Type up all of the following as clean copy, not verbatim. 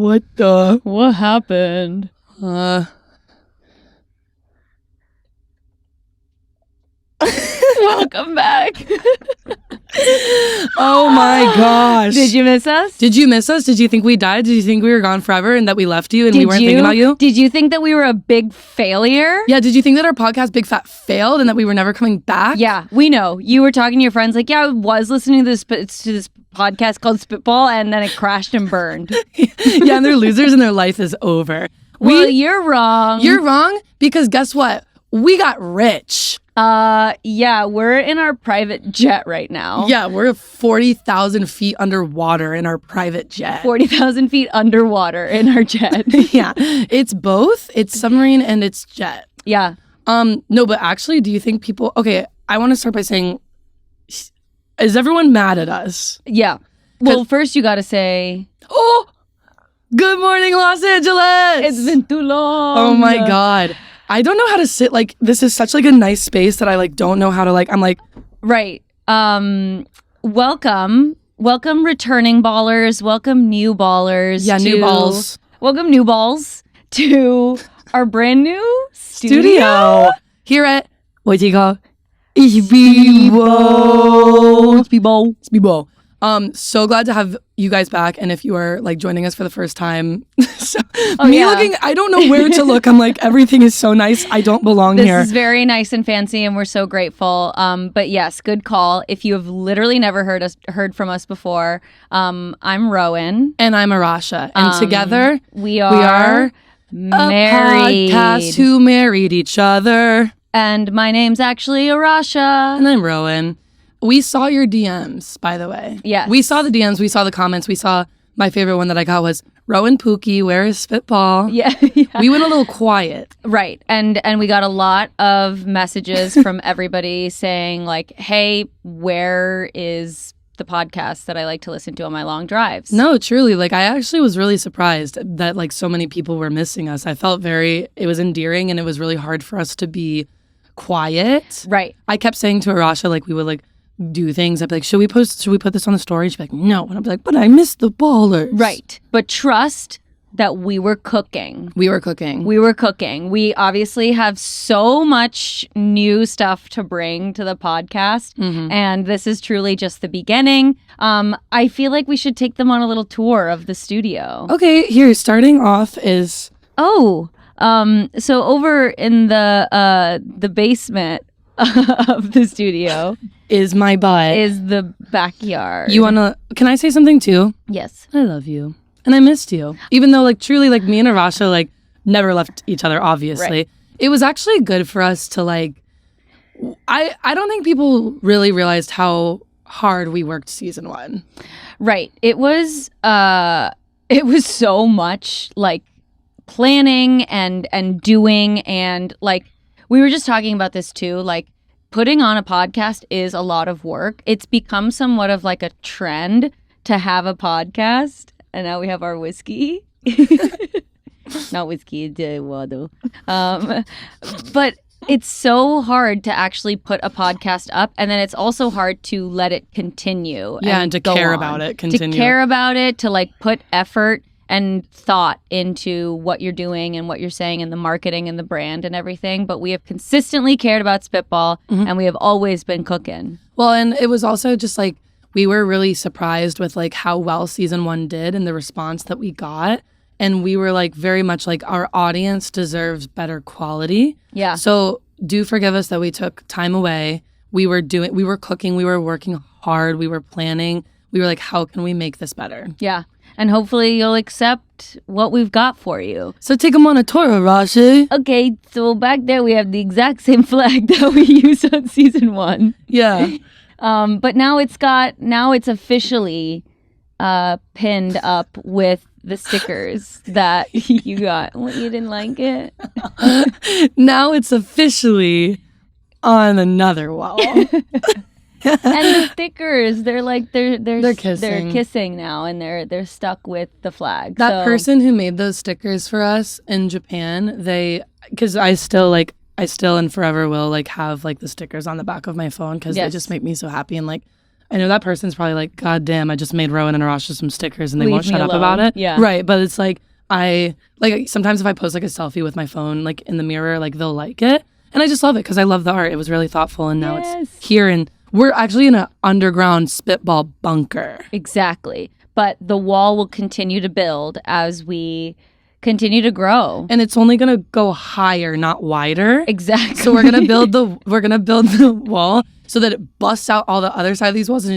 What happened? Welcome back. Oh my gosh. Did you miss us? Did you miss us? Did you think we died? Did you think we were gone forever and that we left you and we weren't thinking about you? Did you think that we were a big failure? Yeah, did you think that our podcast Big Fat failed and that we were never coming back? Yeah, we know. You were talking to your friends like, yeah, I was listening to this podcast called Spitball and then it crashed and burned. Yeah, and they're losers and their life is over. Well, you're wrong. You're wrong because guess what? We got rich. Yeah, we're in our private jet right now. Yeah, we're 40,000 feet underwater in our private jet. 40,000 feet underwater in our jet. Yeah, it's both. It's submarine and it's jet. Yeah. No, but actually, do you think people... Okay, I want to start by saying, is everyone mad at us? Yeah. Well, first you gotta say... Oh! Good morning, Los Angeles! It's been too long. Oh my God. I don't know how to sit, like, this is such, like, a nice space that I, like, don't know how to, like, I'm like... Right. Welcome, returning ballers. Welcome, new ballers. Yeah, new balls. Welcome, new balls, to our brand new studio. Here at, what do you call? Spitball. So glad to have you guys back, and if you are like joining us for the first time, looking, I don't know where to look. I'm like, everything is so nice. I don't belong here. This is very nice and fancy, and we're so grateful. But yes, good call. If you have literally never heard from us before, I'm Rowan, and I'm Arasha, and together we are married. A podcast who married each other. And my name's actually Arasha, and I'm Rowan. We saw your DMs, by the way. Yes. We saw the DMs. We saw the comments. We saw my favorite one that I got was, Rowan Pookie, where is Spitball? Yeah. We went a little quiet. Right. And we got a lot of messages from everybody saying like, hey, where is the podcast that I like to listen to on my long drives? No, truly. Like, I actually was really surprised that like so many people were missing us. I felt it was endearing, and it was really hard for us to be quiet. Right. I kept saying to Arasha, like, we would like do things. I'd be like, should we put this on the story? She'd be like, no. And I'd be like, but I missed the ballers. Right. But trust that we were cooking. We were cooking. We obviously have so much new stuff to bring to the podcast. Mm-hmm. And this is truly just the beginning. I feel like we should take them on a little tour of the studio. Okay, here, starting off is... so over in the basement of the studio is my butt. Is the backyard. Can I say something too? Yes. I love you. And I missed you. Even though like truly like me and Arasha like never left each other, obviously. Right. It was actually good for us to like, I don't think people really realized how hard we worked season 1. Right. It was so much like planning and doing, and like we were just talking about this too, like putting on a podcast is a lot of work. It's become somewhat of like a trend to have a podcast, and now we have our whiskey. Not whiskey, water. But it's so hard to actually put a podcast up, and then it's also hard to let it continue. Yeah, and to care about it, continue. To care about it, to like put effort and thought into what you're doing and what you're saying and the marketing and the brand and everything. But we have consistently cared about Spitball, mm-hmm. and we have always been cooking. Well, and it was also just like, we were really surprised with like how well season 1 did and the response that we got. And we were like very much like, our audience deserves better quality. Yeah. So do forgive us that we took time away. We were cooking, we were working hard, we were planning. We were like, how can we make this better? Yeah. And hopefully you'll accept what we've got for you. So take them on a tour, Arasha. Okay, so back there we have the exact same flag that we used on season 1. Yeah. But now it's officially pinned up with the stickers that you got. What, you didn't like it? Now it's officially on another wall. And the stickers, they're kissing. They're kissing now, and they're stuck with the flag. That person who made those stickers for us in Japan, because I still and forever will like have like the stickers on the back of my phone because they just make me so happy, and like I know that person's probably like, God damn, I just made Rowan and Arasha some stickers and they Leave won't me shut up alone. about it. Yeah. Right. But it's like, sometimes if I post like a selfie with my phone, like in the mirror, like they'll like it. And I just love it because I love the art. It was really thoughtful. And now it's here. And we're actually in an underground Spitball bunker. Exactly. But the wall will continue to build as we continue to grow. And it's only gonna go higher, not wider. Exactly. So we're gonna build the wall so that it busts out all the other side of these walls and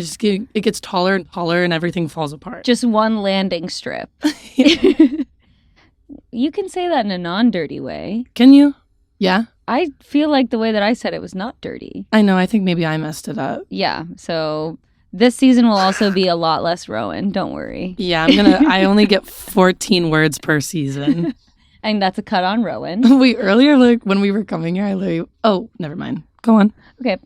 it gets taller and taller and everything falls apart. Just one landing strip. You can say that in a non-dirty way. Can you? Yeah. I feel like the way that I said it was not dirty. I know. I think maybe I messed it up. Yeah. So this season will also be a lot less Rowan. Don't worry. Yeah, I only get 14 words per season. And that's a cut on Rowan. Wait, earlier, like when we were coming here, never mind. Go on. Okay.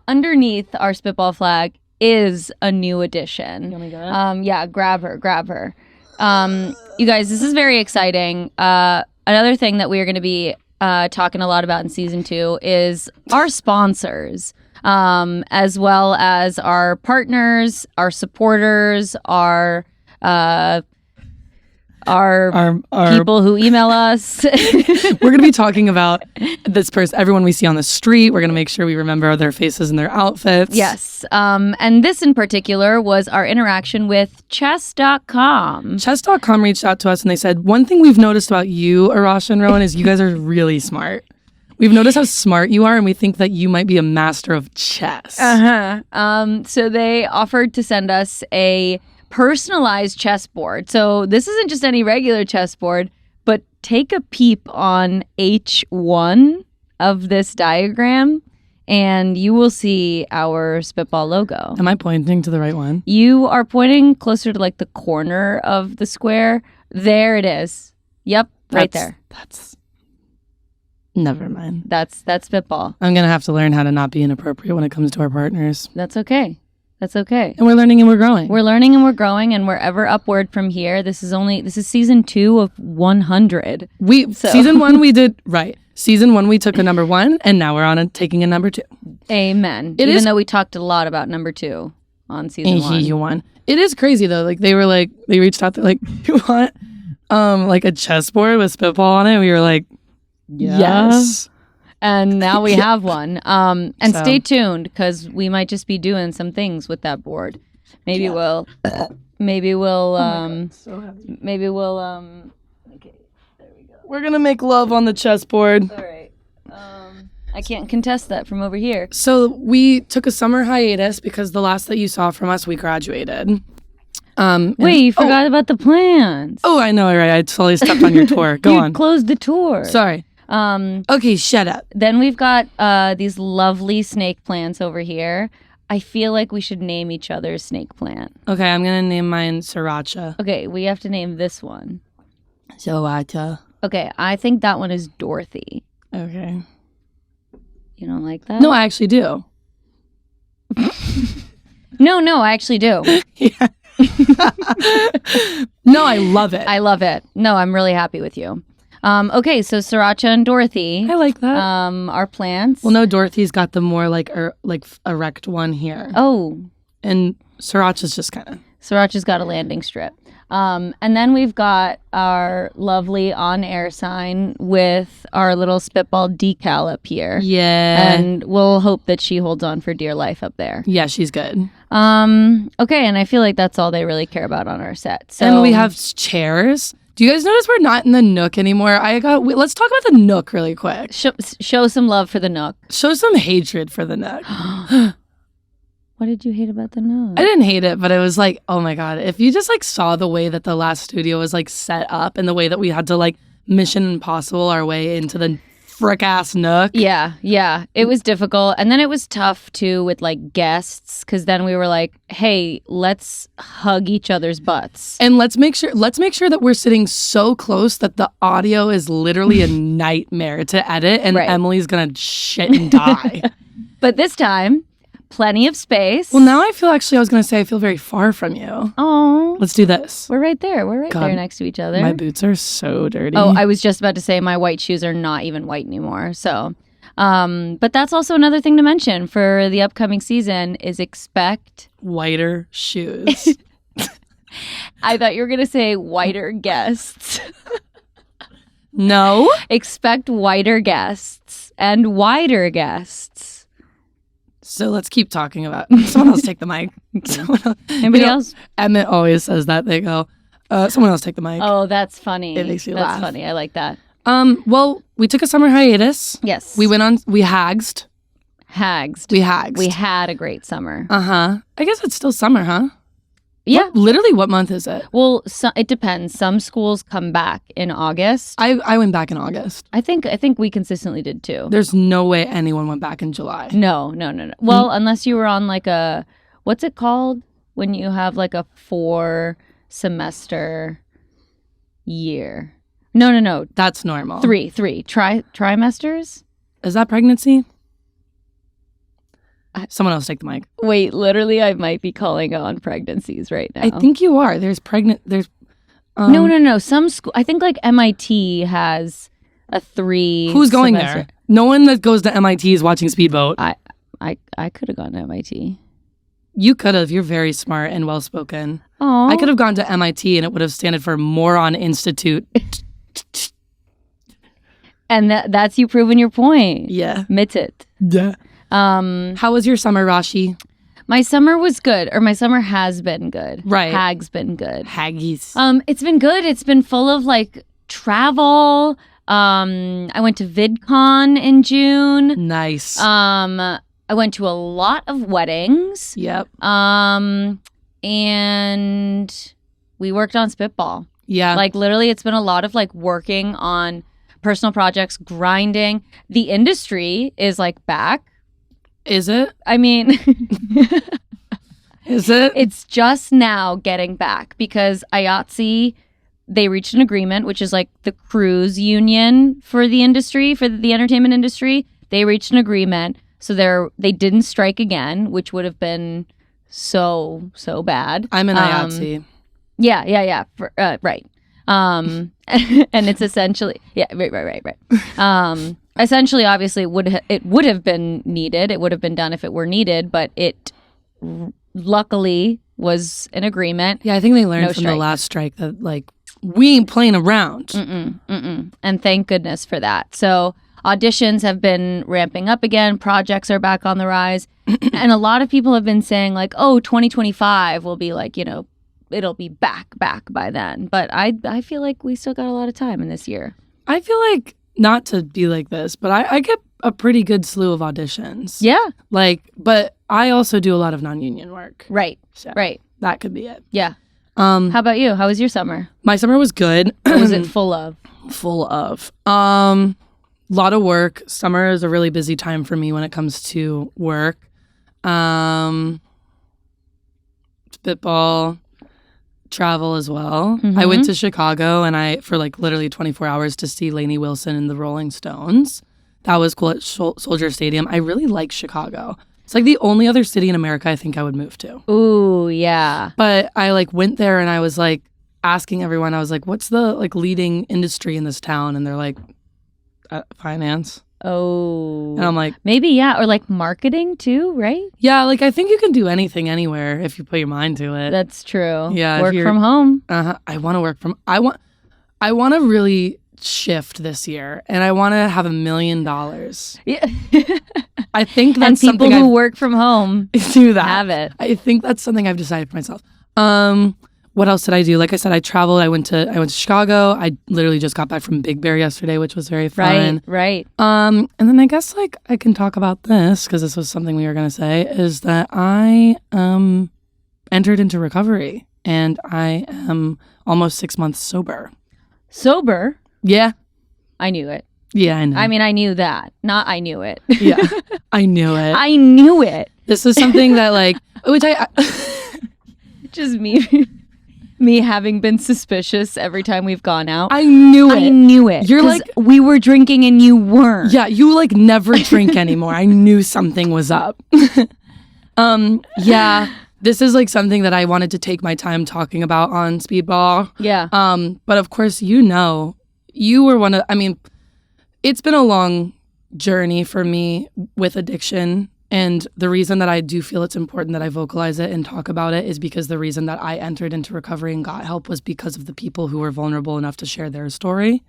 Underneath our Spitball flag is a new addition. You want me to get it? Yeah, grab her. You guys, this is very exciting. Another thing that we are going to be talking a lot about in season 2 is our sponsors, as well as our partners, our supporters, our people who email us. We're going to be talking about this person, everyone we see on the street. We're going to make sure we remember their faces and their outfits. Yes. And this in particular was our interaction with chess.com. Chess.com reached out to us and they said, one thing we've noticed about you, Arasha and Rowan, is you guys are really smart. We've noticed how smart you are and we think that you might be a master of chess. So they offered to send us a personalized chessboard. So this isn't just any regular chessboard, but take a peep on H1 of this diagram and you will see our Spitball logo. Am I pointing to the right one? You are pointing closer to like the corner of the square. There it is. Yep, right there. Never mind. That's Spitball. I'm going to have to learn how to not be inappropriate when it comes to our partners. That's okay. That's okay. And we're learning and we're growing. We're learning and we're growing and we're ever upward from here. This is season 2 of 100. Season 1 we did, right. Season 1 we took a number 1 and now we're taking a number 2. Amen. Even though we talked a lot about number 2 on season 1. It is crazy though. Like they reached out, they're like, you want like a chessboard with Spitball on it? We were like, yes. And now we have one. Stay tuned because we might just be doing some things with that board. Maybe we'll okay, there we go. We're going to make love on the chessboard. All right. I can't contest that from over here. So we took a summer hiatus because the last that you saw from us, we graduated. Wait, you forgot about the plans. Oh, I know, right. I totally stepped on your tour. Go on. You closed the tour. Sorry. Okay, shut up. Then we've got these lovely snake plants over here. I feel like we should name each other's snake plant. Okay, I'm going to name mine Sriracha. Okay, we have to name this one. Sriracha. Okay, I think that one is Dorothy. Okay. You don't like that? No, I actually do. No, I actually do. Yeah. No, I love it. I love it. No, I'm really happy with you. Okay, so Sriracha and Dorothy. I like that. Our plants. Well, no, Dorothy's got the more like erect one here. Oh. And Sriracha's just kind of. Sriracha's got a landing strip. And then we've got our lovely on-air sign with our little Spitball decal up here. Yeah. And we'll hope that she holds on for dear life up there. Yeah, she's good. Okay, and I feel like that's all they really care about on our set. So, and we have chairs. Do you guys notice we're not in the Nook anymore? Let's talk about the Nook really quick. Show some love for the Nook. Show some hatred for the Nook. What did you hate about the Nook? I didn't hate it, but it was like, oh my God. If you just like saw the way that the last studio was like set up and the way that we had to like Mission Impossible our way into the frick ass Nook. Yeah. It was difficult. And then it was tough too with like guests because then we were like, hey, let's hug each other's butts. And let's make sure that we're sitting so close that the audio is literally a nightmare to edit and right. Emily's gonna shit and die. But this time, plenty of space. Well, now I was gonna say I feel very far from you. Oh. Let's do this. We're right there. We're right there next to each other. My boots are so dirty. Oh, I was just about to say my white shoes are not even white anymore. So, But that's also another thing to mention for the upcoming season is expect whiter shoes. I thought you were going to say whiter guests. No. Expect whiter guests and wider guests. So let's keep talking about someone else take the mic. Anybody else? Emmett always says that. They go, someone else take the mic. Oh, that's funny. It makes you laugh. That's funny. I like that. Well, we took a summer hiatus. Yes. We hagsed. We hagsed. We had a great summer. I guess it's still summer, huh? Yeah. Literally, what month is it? Well, it depends. Some schools come back in August. I went back in August. I think we consistently did too. There's no way anyone went back in July. No. Well, unless you were on like what's it called when you have like a 4-semester year? No. That's normal. Three trimesters. Is that pregnancy? Someone else take the mic. Wait, literally, I might be calling on pregnancies right now. I think you are. There's No. Some school. I think like MIT has a 3. Who's going there? No one that goes to MIT is watching Speedboat. I could have gone to MIT. You could have. You're very smart and well spoken. Oh, I could have gone to MIT and it would have standed for Moron Institute. And that's you proving your point. Yeah. Admit it. Yeah. How was your summer, Rashi? My summer was good, or my summer has been good. Right. Has been good. Haggies. It's been good. It's been full of like travel. I went to VidCon in June. Nice. I went to a lot of weddings. Yep. And we worked on Spitball. Yeah. Like literally it's been a lot of like working on personal projects, grinding. The industry is like back. Is it? I mean, is it? It's just now getting back because IATSE, they reached an agreement, which is like the cruise union for the industry, for the entertainment industry. They reached an agreement. So they didn't strike again, which would have been so bad. I'm in IATSE. Yeah. Right. And it's essentially, right. Essentially, obviously, it would have been needed. It would have been done if it were needed, but it luckily was an agreement. Yeah, I think they learned from the last strike that like we ain't playing around. And thank goodness for that. So auditions have been ramping up again. Projects are back on the rise, and a lot of people have been saying like, "Oh, 2025 will be like it'll be back by then." But I feel like we still got a lot of time in this year. I feel like. Not to be like this, but I get a pretty good slew of auditions. Yeah. But I also do a lot of non-union work. Right. So right. That could be it. Yeah. How about you? How was your summer? My summer was good. What was it full of? Lot of work. Summer is a really busy time for me when it comes to work. Spitball. Travel as well. I went to Chicago and for like literally 24 hours to see Lainey Wilson and the Rolling Stones. That was cool at Soldier Stadium. I really like Chicago. It's like the only other city in America I think I would move to. Ooh, yeah. But I like went there and I was like asking everyone, I was like, what's the like leading industry in this town? And they're like, finance. Oh. And I'm like, maybe, yeah. Or like marketing too, right? Yeah, like I think you can do anything anywhere if you put your mind to it. That's true. Yeah. Work from home. I want to work from, I want to really shift this year and I want to have $1 million. Yeah. I think that's and people something who work from home do that. Have it. I think that's something I've decided for myself. What else did I do? Like I said, I traveled. I went to Chicago. I literally just got back from Big Bear yesterday, which was very fun. Right. And then I guess like I can talk about this because this was something we were gonna say is that I entered into recovery and I am almost 6 months sober. Sober? Yeah. I knew it. Yeah, I know. I mean, I knew that. Not I knew it. Yeah, I knew it. I knew it. This is something that like, which just me having been suspicious every time we've gone out. I knew it. You're like, we were drinking and you weren't. Yeah, you like never drink anymore. I knew something was up. Yeah, this is like something that I wanted to take my time talking about on Speedball. Yeah. But of course, you were one of, I mean, it's been a long journey for me with addiction. And the reason that I do feel it's important that I vocalize it and talk about it is because the reason that I entered into recovery and got help was because of the people who were vulnerable enough to share their story.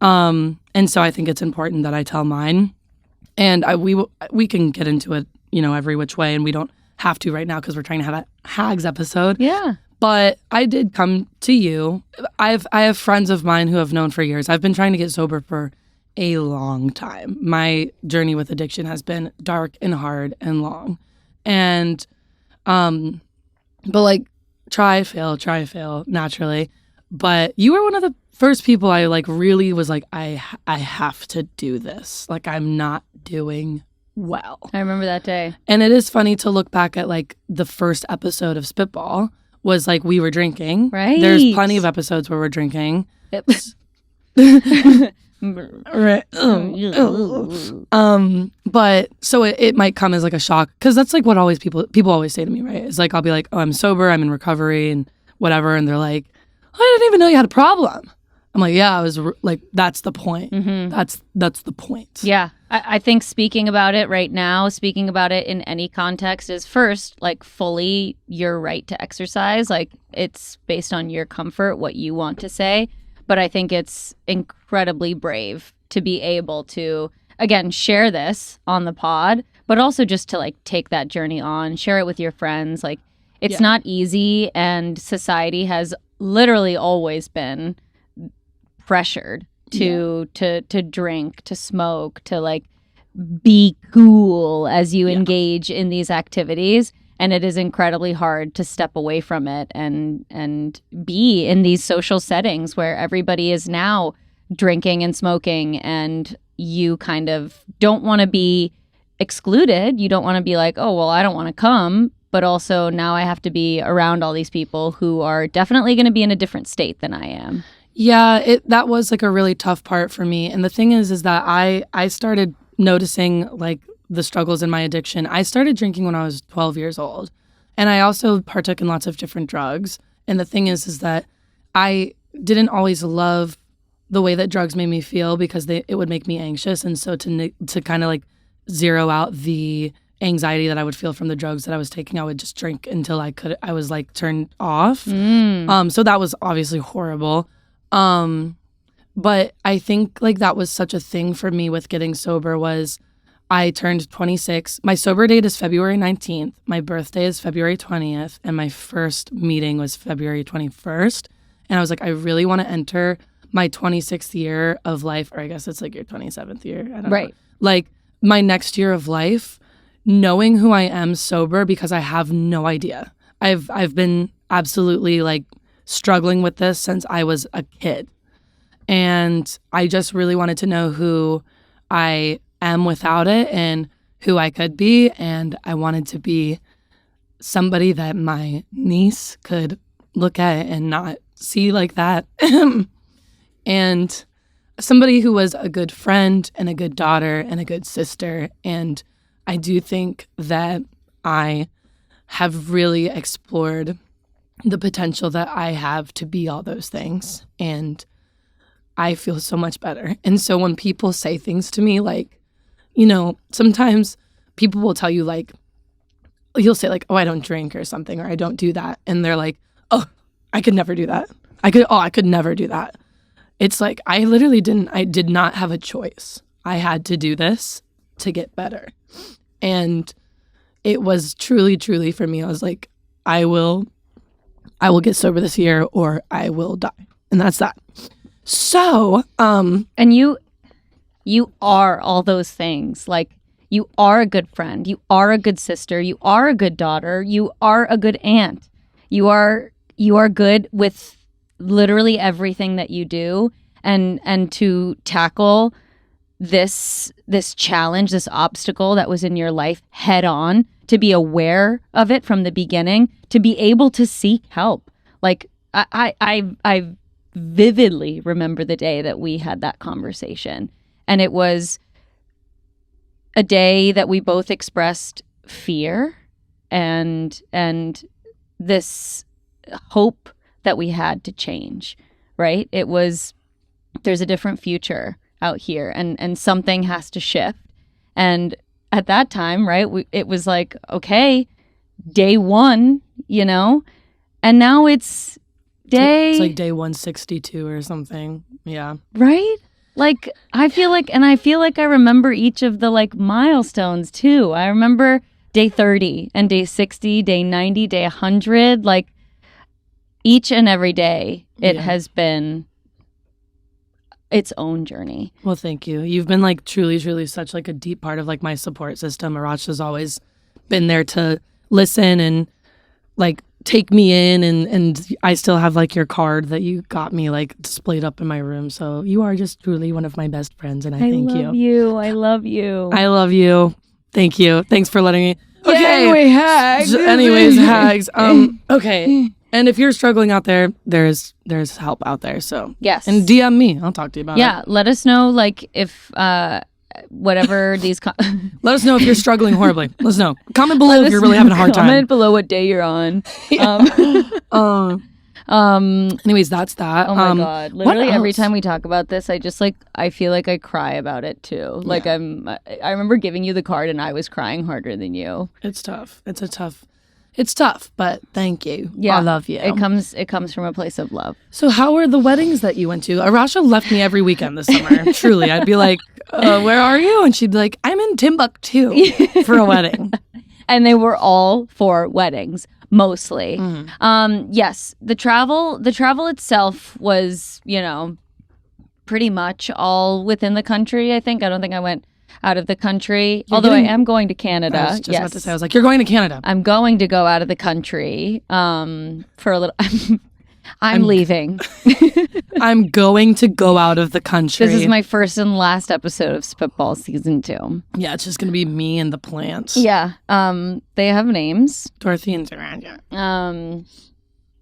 And so I think it's important that I tell mine. And we can get into it, every which way, and we don't have to right now because we're trying to have a Hags episode. Yeah. But I did come to you. I have friends of mine who I've known for years. I've been trying to get sober for a long time. My journey with addiction has been dark and hard and long. And but like try, fail naturally. But you were one of the first people I like really was like, I have to do this. Like I'm not doing well. I remember that day. And it is funny to look back at like the first episode of Spitball was like we were drinking. Right. There's plenty of episodes where we're drinking. Right. But so it might come as like a shock because that's like what people always say to me, right? It's like I'll be like, oh, I'm sober, I'm in recovery and whatever, and they're like, I didn't even know you had a problem. I'm like, yeah, I was like, that's the point. Mm-hmm. That's the point. Yeah. I think speaking about it right now, speaking about it in any context is first, like fully your right to exercise. Like it's based on your comfort, what you want to say. But I think it's incredibly brave to be able to, again, share this on the pod, but also just to like take that journey on, share it with your friends. Like it's not easy, and society has literally always been pressured to drink, to smoke, to like be cool as you engage in these activities. And it is incredibly hard to step away from it and be in these social settings where everybody is now drinking and smoking, and you kind of don't want to be excluded. You don't want to be like, oh, well, I don't want to come. But also now I have to be around all these people who are definitely going to be in a different state than I am. Yeah, that was like a really tough part for me. And the thing is that I started noticing like the struggles in my addiction. I started drinking when I was 12 years old. And I also partook in lots of different drugs. And the thing is that I didn't always love the way that drugs made me feel because it would make me anxious. And so to kind of like zero out the anxiety that I would feel from the drugs that I was taking, I would just drink until I was like turned off. So that was obviously horrible. But I think like that was such a thing for me with getting sober was I turned 26. My sober date is February 19th. My birthday is February 20th. And my first meeting was February 21st. And I was like, I really want to enter my 26th year of life, or I guess it's like your 27th year. I don't know. Like my next year of life, knowing who I am sober, because I have no idea. I've been absolutely like struggling with this since I was a kid. And I just really wanted to know who I am without it and who I could be. And I wanted to be somebody that my niece could look at and not see like that. And somebody who was a good friend and a good daughter and a good sister. And I do think that I have really explored the potential that I have to be all those things. And I feel so much better. And so when people say things to me like, sometimes people will tell you like, you'll say like, oh, I don't drink or something, or I don't do that. And they're like, oh, I could never do that. I could never do that. It's like, I did not have a choice. I had to do this to get better. And it was truly, truly for me. I was like, I will get sober this year or I will die. And that's that. So, and you are all those things. Like you are a good friend. You are a good sister. You are a good daughter. You are a good aunt. You are good with literally everything that you do. And to tackle this challenge, this obstacle that was in your life head on, to be aware of it from the beginning, to be able to seek help. Like I vividly remember the day that we had that conversation. And it was a day that we both expressed fear and this hope that we had to change, right? It was, there's a different future out here, and something has to shift. And at that time, right, it was like, okay, day one, you know, and now it's It's like day 162 or something. Yeah. Right? Like, I feel like I remember each of the like milestones too. I remember day 30 and day 60, day 90, day 100. Like, each and every day, it has been its own journey. Well, thank you. You've been like truly, truly such like a deep part of like my support system. Arasha's always been there to listen and like take me in, and I still have like your card that you got me like displayed up in my room. So you are just truly one of my best friends, and I thank you. I love you. I love you. I love you. Thank you. Thanks for letting me. Okay. Yeah, anyway, hags. Anyways, hags. Okay. And if you're struggling out there, there's help out there. So yes, and DM me. I'll talk to you about it. Yeah, let us know like if whatever these. Let us know if you're struggling horribly. Let us know. Comment below if you're really having a hard time. Comment below what day you're on. Anyways, that's that. Oh my god! Literally every time we talk about this, I feel like I cry about it too. Like I remember giving you the card and I was crying harder than you. It's tough. It's tough, but thank you. Yeah, I love you. It comes from a place of love. So how were the weddings that you went to? Arasha left me every weekend this summer. Truly, I'd be like, where are you? And she'd be like, I'm in Timbuktu for a wedding. And they were all for weddings, mostly. Yes, the travel itself was, pretty much all within the country, I think. I don't think I went out of the country, although I am going to Canada. I was just about to say, I was like, you're going to Canada. I'm going to go out of the country for a little. I'm leaving. I'm going to go out of the country. This is my first and last episode of Spitball season 2. Yeah, it's just going to be me and the plants. Yeah. They have names. Dorothy and Zaranja.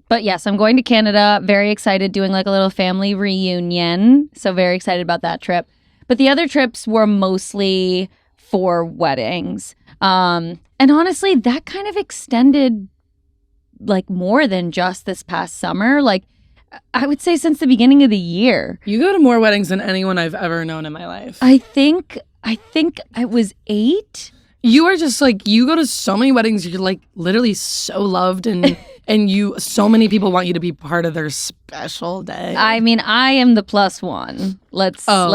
But yes, I'm going to Canada. Very excited, doing like a little family reunion. So very excited about that trip. But the other trips were mostly for weddings. And honestly, that kind of extended like more than just this past summer. Like, I would say since the beginning of the year. You go to more weddings than anyone I've ever known in my life. I think it was 8. You are just like, you go to so many weddings, you're like literally so loved, and so many people want you to be part of their special day. I mean, I am the plus one. Let's let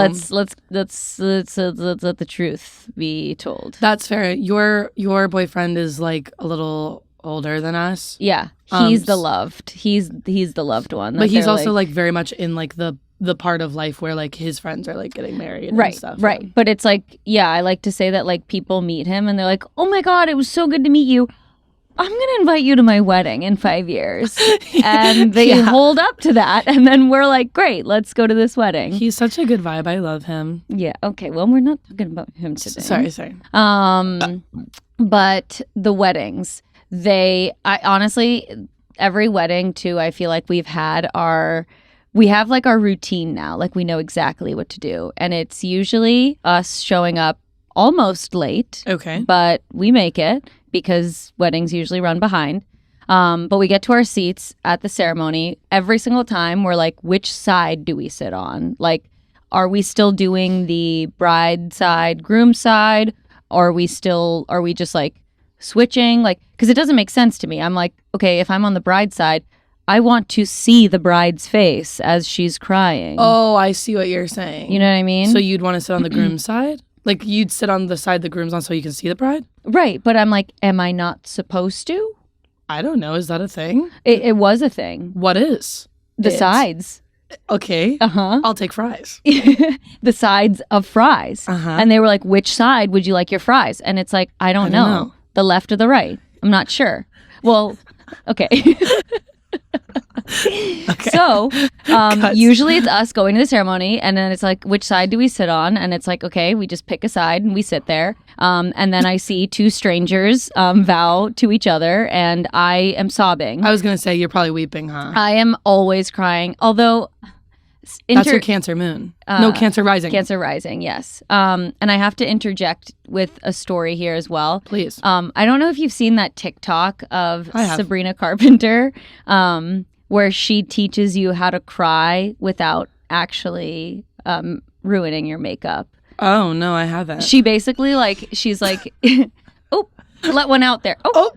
the truth be told. That's fair. Your boyfriend is like a little older than us. Yeah. He's the loved. He's the loved one. But he's also like very much in like the part of life where like his friends are like getting married and stuff. Right. But it's like, yeah, I like to say that like people meet him and they're like, oh my God, it was so good to meet you. I'm going to invite you to my wedding in 5 years. And they hold up to that. And then we're like, great, let's go to this wedding. He's such a good vibe. I love him. Yeah. Okay. Well, we're not talking about him today. Sorry. But the weddings, I honestly, every wedding too, I feel like we have our routine now. Like we know exactly what to do. And it's usually us showing up almost late. Okay. But we make it because weddings usually run behind. But we get to our seats at the ceremony. Every single time we're like, which side do we sit on? Like, are we still doing the bride side, groom side? Or are we just like switching? Like, because it doesn't make sense to me. I'm like, okay, if I'm on the bride side, I want to see the bride's face as she's crying. Oh, I see what you're saying. You know what I mean? So you'd want to sit on the groom's side? Like you'd sit on the side the groom's on so you can see the bride? Right. But I'm like, am I not supposed to? I don't know. Is that a thing? It was a thing. What is? The sides. Okay. Uh-huh. I'll take fries. The sides of fries. Uh-huh. And they were like, which side would you like your fries? And it's like, I don't know. The left or the right? I'm not sure. Well, okay. Okay. So usually it's us going to the ceremony, and then it's like, which side do we sit on? And it's like, okay, we just pick a side and we sit there. And then I see two strangers vow to each other, and I am sobbing. I was going to say, you're probably weeping, huh? I am always crying, although... That's your Cancer moon. No, Cancer rising. Cancer rising, yes. And I have to interject with a story here as well. Please. I don't know if you've seen that TikTok of Sabrina Carpenter, where she teaches you how to cry without actually ruining your makeup. Oh, no, I haven't. She basically she's like, oh, let one out there. Oh.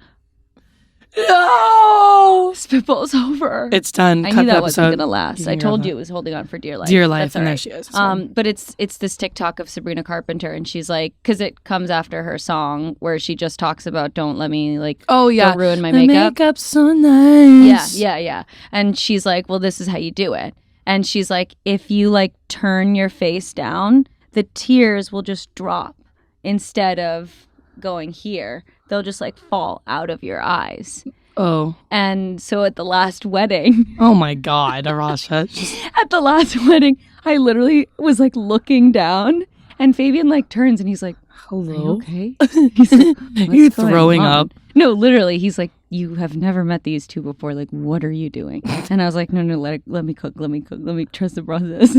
No! Spitball's over. It's done. I Cut knew the that wasn't episode. gonna last. I told you it was holding on for dear life. Dear life, That's and all there right. she is. But it's this TikTok of Sabrina Carpenter, and she's like, because it comes after her song where she just talks about don't let me go ruin my the makeup. makeup's so nice. Yeah. And she's like, well, this is how you do it. And she's like, if you turn your face down, the tears will just drop instead of going here. They'll just fall out of your eyes. Oh. And so at the last wedding. Oh my God, Arasha. At the last wedding, I literally was looking down, and Fabian turns and he's like, hello? Are you okay? He's like, you're throwing up. No, literally, he's like, you have never met these two before. What are you doing? And I was like, no, let me cook. Let me trust the process.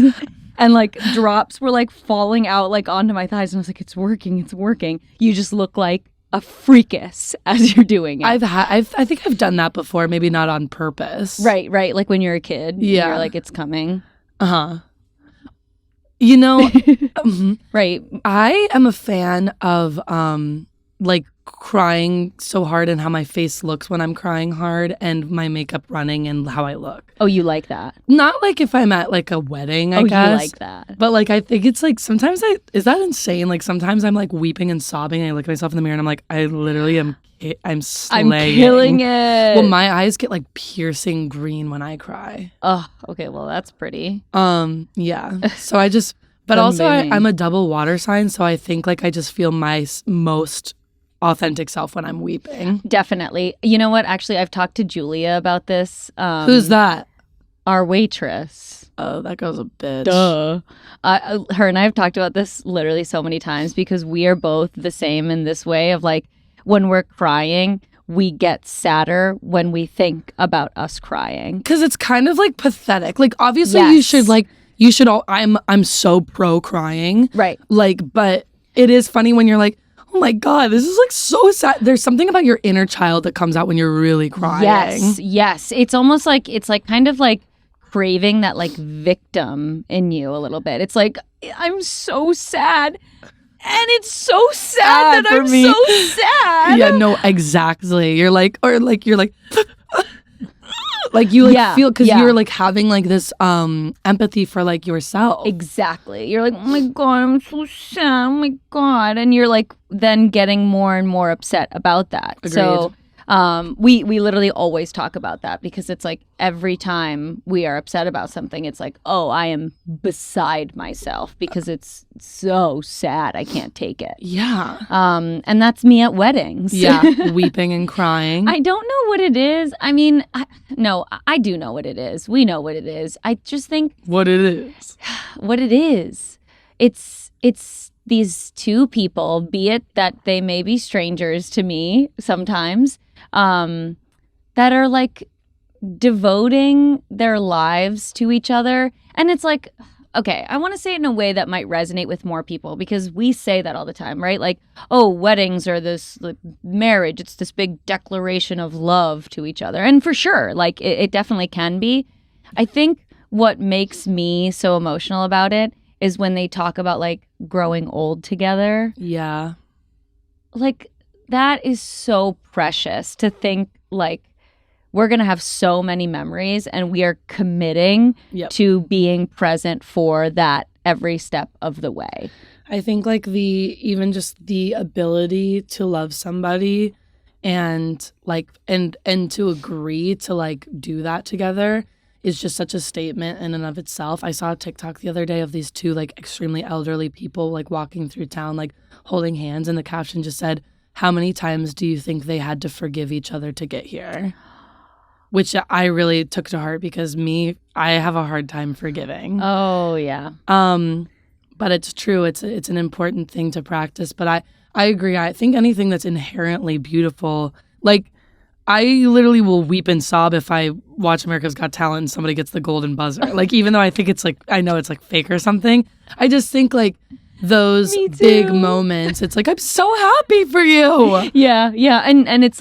And drops were falling out onto my thighs, and I was like, it's working. You just look like a freakus as you're doing it. I think I've done that before, maybe not on purpose. Right. Like when you're a kid. Yeah. You're like, it's coming. Uh-huh. Right. I am a fan of crying so hard and how my face looks when I'm crying hard, and my makeup running and how I look. Oh, you like that? Not if I'm at a wedding, I guess. You like that. But I think it's sometimes is that insane? Sometimes I'm weeping and sobbing, and I look at myself in the mirror and I'm like, I literally I'm slaying. I'm killing it. Well, my eyes get piercing green when I cry. Oh, okay. Well, that's pretty. Yeah. So I just, but also I'm a double water sign, so I think I just feel my most authentic self when I'm weeping. Definitely. You know what? Actually, I've talked to Julia about this. Who's that? Our waitress. Oh, that goes a bitch. Duh. Her and I have talked about this literally so many times because we are both the same in this way of when we're crying, we get sadder when we think about us crying. Because it's kind of pathetic. Obviously Yes. you should all, I'm so pro crying. Right. But it is funny when you're oh my God, this is so sad. There's something about your inner child that comes out when you're really crying. Yes. It's almost it's kind of craving that victim in you a little bit. It's I'm so sad. And it's so sad that I'm so sad. Yeah, no, exactly. You're you're feel, because you're having this empathy for Oh yourself. Exactly. You're oh my God, I'm so sad. Oh my God. And you're then getting more and more upset about that. Agreed. So we literally always talk about that because it's every time we are upset about something, it's oh, I am beside myself because it's so sad. I can't take it. Yeah. And that's me at weddings. Yeah. Weeping and crying. I don't know what it is. I mean, I do know what it is. We know what it is. I just think what it is. What it is. It's these two people, be it that they may be strangers to me sometimes, that are devoting their lives to each other. And it's okay, I want to say it in a way that might resonate with more people because we say that all the time, right? Oh, weddings are this marriage. It's this big declaration of love to each other. And for sure, it definitely can be. I think what makes me so emotional about it is when they talk about growing old together. Yeah. That is so precious to think we're going to have so many memories and we are committing to being present for that every step of the way. I think even just the ability to love somebody and and to agree to do that together is just such a statement in and of itself. I saw a TikTok the other day of these two extremely elderly people walking through town holding hands, and the caption just said, "How many times do you think they had to forgive each other to get here?" Which I really took to heart because I have a hard time forgiving. Oh, yeah. But it's true. It's an important thing to practice. But I agree. I think anything that's inherently beautiful, I literally will weep and sob if I watch America's Got Talent and somebody gets the golden buzzer. Even though I think it's I know it's fake or something, I just think those big moments, it's I'm so happy for you. Yeah. And it's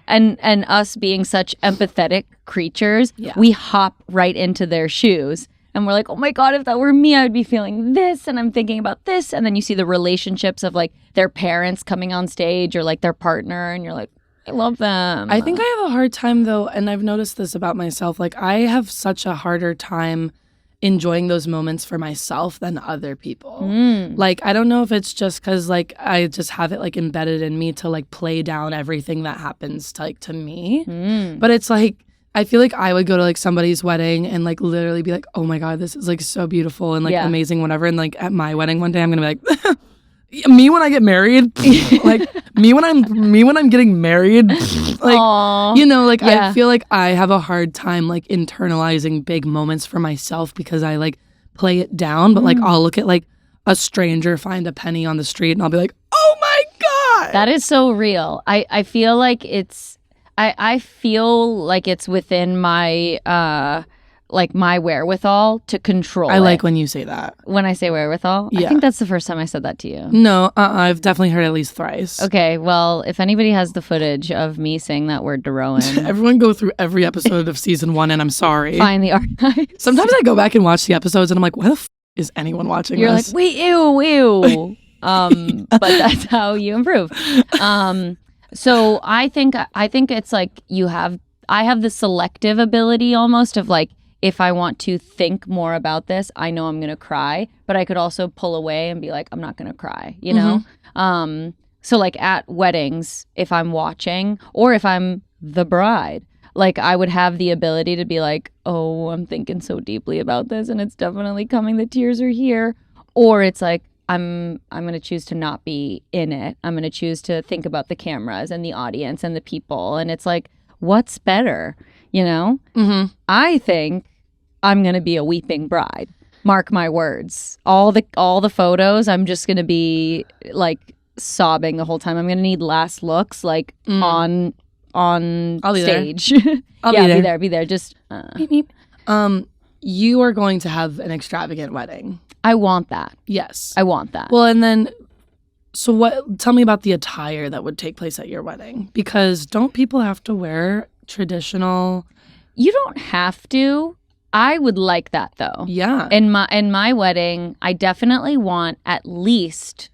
and us being such empathetic creatures, we hop right into their shoes And we're like, oh my God, if that were me, I would be feeling this. And I'm thinking about this. And then you see the relationships of like their parents coming on stage or like their partner. And you're like, I love them. I think I have a hard time though. And I've noticed this about myself. Like I have such a harder time enjoying those moments for myself than other people. Like, I don't know if it's just because like I just have it like embedded in me to like play down everything that happens to, like to me. But it's like, I feel like I would go to like somebody's wedding and like literally be like, oh my God, this is like so beautiful and like amazing, whatever. And like at my wedding one day, I'm going to be like, me when I get married, like me when I'm getting married, like, Aww. you know, like I feel like I have a hard time like internalizing big moments for myself because I like play it down, but like I'll look at like a stranger find a penny on the street and I'll be like, oh my God. That is so real. I feel like I feel like it's within my like my wherewithal to control I like it. when you say that. When I say wherewithal, I Yeah. think that's the first time I said that to you. No, I've definitely heard at least thrice. Okay, well, if anybody has the footage of me saying that word to Rowan, Everyone go through every episode of season 1 and I'm sorry. find the archives. Sometimes I go back and watch the episods and I'm like, why the is anyone watching You're this? like, wait, ew. But that's how you improve. So I think it's like I have the selective ability almost of like, if I want to think more about this, I know I'm going to cry, but I could also pull away and be like, I'm not going to cry, you know? So like at weddings, if I'm watching or if I'm the bride, like I would have the ability to be like, oh, I'm thinking so deeply about this and it's definitely coming. The tears are here. Or it's like, I'm going to choose to not be in it. I'm going to choose to think about the cameras and the audience and the people. And it's like, what's better? You know? I think I'm going to be a weeping bride. Mark my words. All the photos, I'm just going to be like sobbing the whole time. I'm going to need last looks like on I'll be stage. I'll be there. Just Beep, beep. You are going to have an extravagant wedding. I want that. Yes. I want that. Well, and then so tell me about the attire that would take place at your wedding, because don't people have to wear traditional? You don't have to. I would like that though. Yeah. In my wedding, I definitely want at least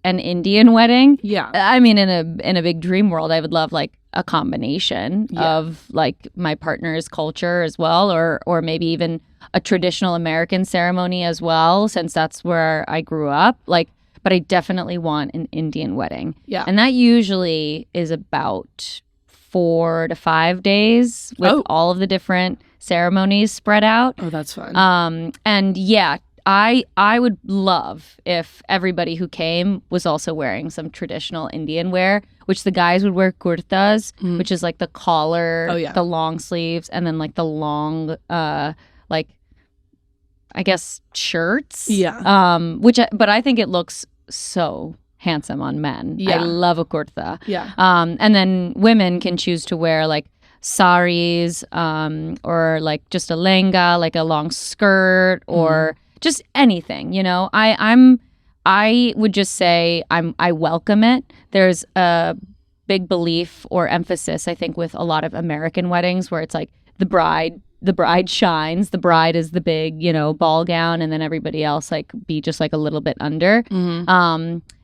an Indian wedding. Yeah. I mean, in a big dream world, I would love like a combination of like my partner's culture as well, or maybe even a traditional American ceremony as well, since that's where I grew up. Like, but I definitely want an Indian wedding. Yeah. And that usually is about 4 to 5 days with all of the different ceremonies spread out. Oh, that's fun. And yeah, I would love if everybody who came was also wearing some traditional Indian wear, which the guys would wear kurtas, which is like the collar, the long sleeves, and then like the long, like, I guess shirts. Yeah. But I think it looks so handsome on men. Yeah. I love a kurta. Yeah. And then women can choose to wear like saris, or like just a lehenga, like a long skirt, or just anything, you know. I would just say I welcome it. There's a big belief or emphasis, I think, with a lot of American weddings where it's like the bride shines, the bride is the big, you know, ball gown, and then everybody else like be just like a little bit under.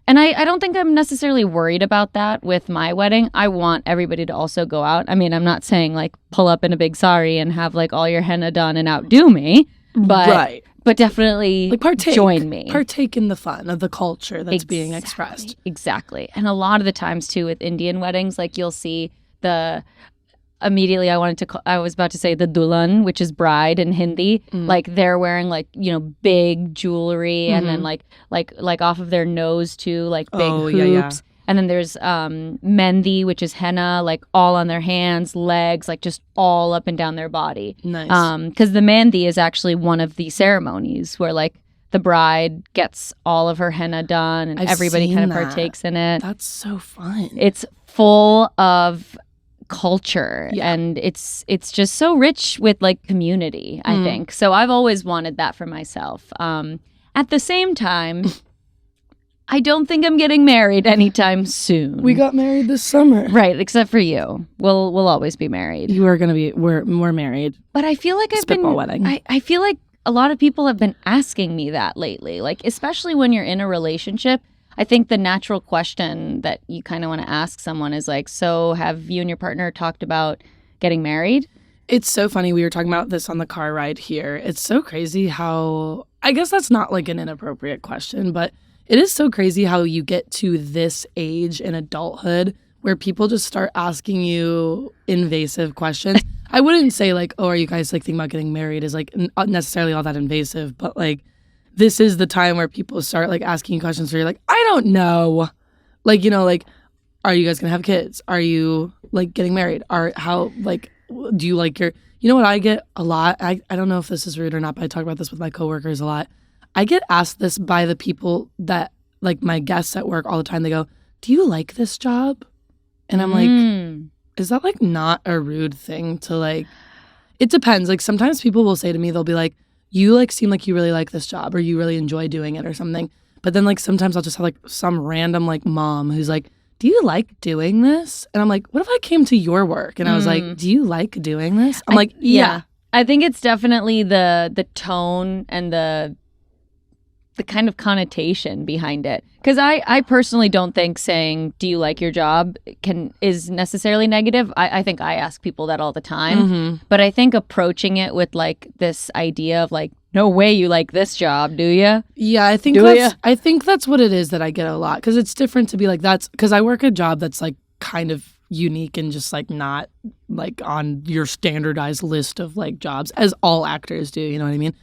And I don't think I'm necessarily worried about that with my wedding. I want everybody to also go out. I mean, I'm not saying like pull up in a big sari and have like all your henna done and outdo me, but definitely like join me. Partake in the fun of the culture that's being expressed. Exactly. And a lot of the times too with Indian weddings, like you'll see immediately I was about to say the dulhan, which is bride in Hindi. Like they're wearing like, you know, big jewelry and then like off of their nose too, like big hoops. Yeah. And then there's mendi, which is henna, like all on their hands, legs, like just all up and down their body. Nice. Because the mendi is actually one of the ceremonies where like the bride gets all of her henna done and everybody kind of partakes in it. That's so fun. It's full of culture and it's just so rich with like community, I think. So I've always wanted that for myself. At the same time, I don't think I'm getting married anytime soon. We got married this summer. Right, except for you. We'll always be married. You are going to be, we're married. But I feel like I've Spitball been... wedding. I feel like a lot of people have been asking me that lately, like, especially when you're in a relationship. I think the natural question that you kind of want to ask someone is like, so have you and your partner talked about getting married? It's so funny. We were talking about this on the car ride here. It's so crazy how, I guess that's not like an inappropriate question, but it is so crazy how you get to this age in adulthood where people just start asking you invasive questions. I wouldn't say like, oh, are you guys like thinking about getting married is like not necessarily all that invasive, but like this is the time where people start like asking you questions where you're like, I don't know. Like, you know, like, are you guys going to have kids? Are you like getting married? How, like, do you like your, you know what I get a lot? I don't know if this is rude or not, but I talk about this with my coworkers a lot. I get asked this by the people that like my guests at work all the time. They go, do you like this job? And I'm like, is that like not a rude thing to like, it depends. Like sometimes people will say to me, they'll be like, you like seem like you really like this job or you really enjoy doing it or something. But then like sometimes I'll just have like some random like mom who's like, do you like doing this? And I'm like, what if I came to your work and I was like, do you like doing this? I'm like, yeah. I think it's definitely the tone and the kind of connotation behind it. Because I personally don't think saying, do you like your job is necessarily negative. I think I ask people that all the time. But I think approaching it with like this idea of like, no way you like this job, do you? Yeah, I think that's what it is that I get a lot. Because it's different to be like, that's because I work a job that's like kind of unique and just like not like on your standardized list of like jobs as all actors do. You know what I mean?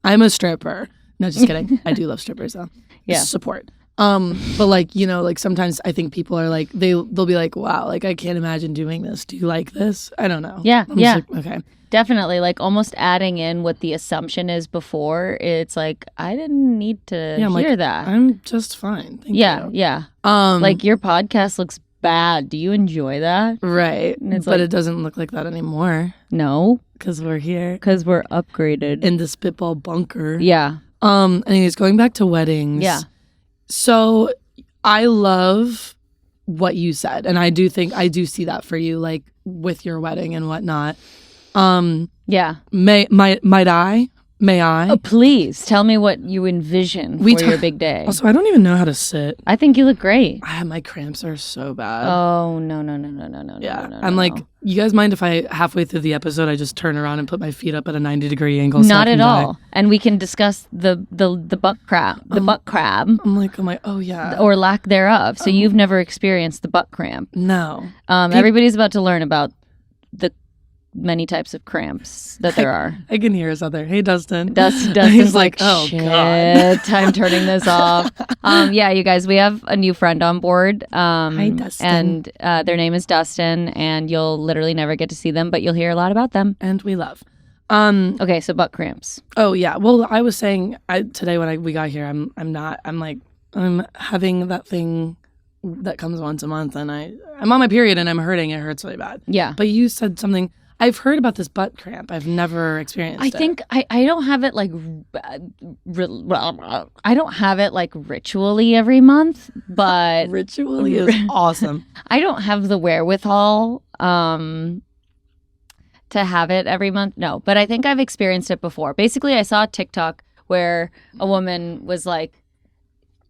I'm a stripper. No, just kidding. I do love strippers though. Yeah. Support. But like, you know, like sometimes I think people are like, they'll be like, wow, like I can't imagine doing this. Do you like this? I don't know. Yeah. I'm just like, okay. Definitely. Like almost adding in what the assumption is before. It's like, I didn't need to hear that. I'm just fine. Thank you. Yeah. Like your podcast looks bad. Do you enjoy that? Right. But like, it doesn't look like that anymore. No. Because we're here. Because we're upgraded. In the Spitball bunker. Yeah. Anyways, going back to weddings. Yeah. So I love what you said. And I do see that for you, like with your wedding and whatnot. Yeah. May I? Oh, please tell me what you envision for your big day. Also, I don't even know how to sit. I think you look great. My cramps are so bad. Oh, no. Yeah. No, I'm like, you guys mind if I halfway through the episode, I just turn around and put my feet up at a 90-degree angle? Not at all. And we can discuss the butt crab. The butt crab. I'm like, oh yeah. Or lack thereof. So you've never experienced the butt cramp. No. Everybody's about to learn about the many types of cramps that there are. I can hear us out there. Hey, Dustin. Dustin's like, oh, shit, God. I'm turning this off. Yeah, you guys, we have a new friend on board. Hi, Dustin. And their name is Dustin, and you'll literally never get to see them, but you'll hear a lot about them. And we love. Okay, so butt cramps. Oh, yeah. Well, I was saying today when we got here, I'm having that thing that comes once a month, and I'm on my period, and I'm hurting. It hurts really bad. Yeah. But you said something. I've heard about this butt cramp. I've never experienced it. I think I don't have it like I don't have it like ritually every month, but ritually is awesome. I don't have the wherewithal to have it every month. No, but I think I've experienced it before. Basically, I saw a TikTok where a woman was like,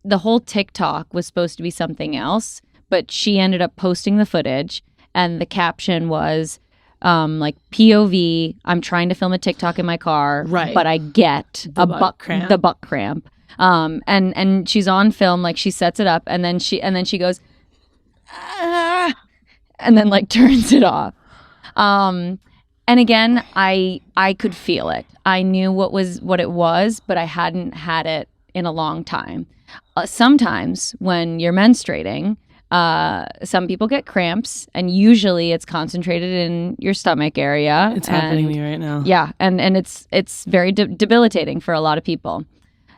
the whole TikTok was supposed to be something else, but she ended up posting the footage, and the caption was like POV, I'm trying to film a TikTok in my car, right, but I get the butt cramp. And she's on film, like she sets it up, and then she goes, ah, and then like turns it off. And again, I could feel it. I knew what it was, but I hadn't had it in a long time. Sometimes when you're menstruating, some people get cramps, and usually it's concentrated in your stomach area. It's happening to me right now. Yeah, and it's very debilitating for a lot of people.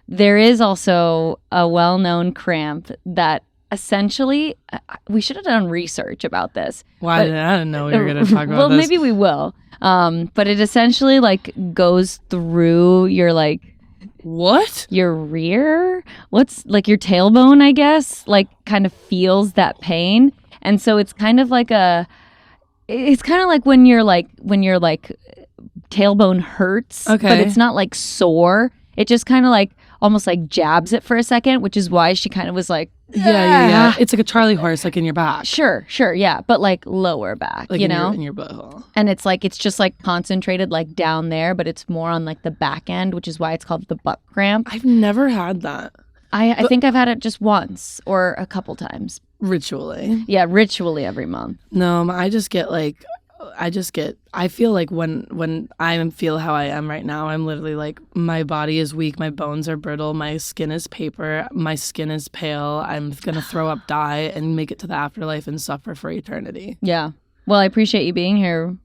There is also a well-known cramp that essentially, we should have done research about this. I didn't know we were going to talk about well, this. Well, maybe we will. But it essentially like goes through your like, what? Your rear? What's like your tailbone, I guess, like kind of feels that pain. And so it's kind of like when you're tailbone hurts, Okay. but it's not like sore. It just kind of like almost like jabs it for a second, which is why she kind of was like, Yeah. It's like a Charlie horse, like in your back. Sure, yeah, but like lower back, Like you know? in your butthole. And it's like, it's just like concentrated like down there, but it's more on like the back end, which is why it's called the butt cramp. I've never had that. I think I've had it just once or a couple times. Ritually. Yeah, ritually every month. No, I feel like when I feel how I am right now, I'm literally like, my body is weak, my bones are brittle, my skin is paper, my skin is pale, I'm gonna throw up dye and make it to the afterlife and suffer for eternity. Yeah. Well, I appreciate you being here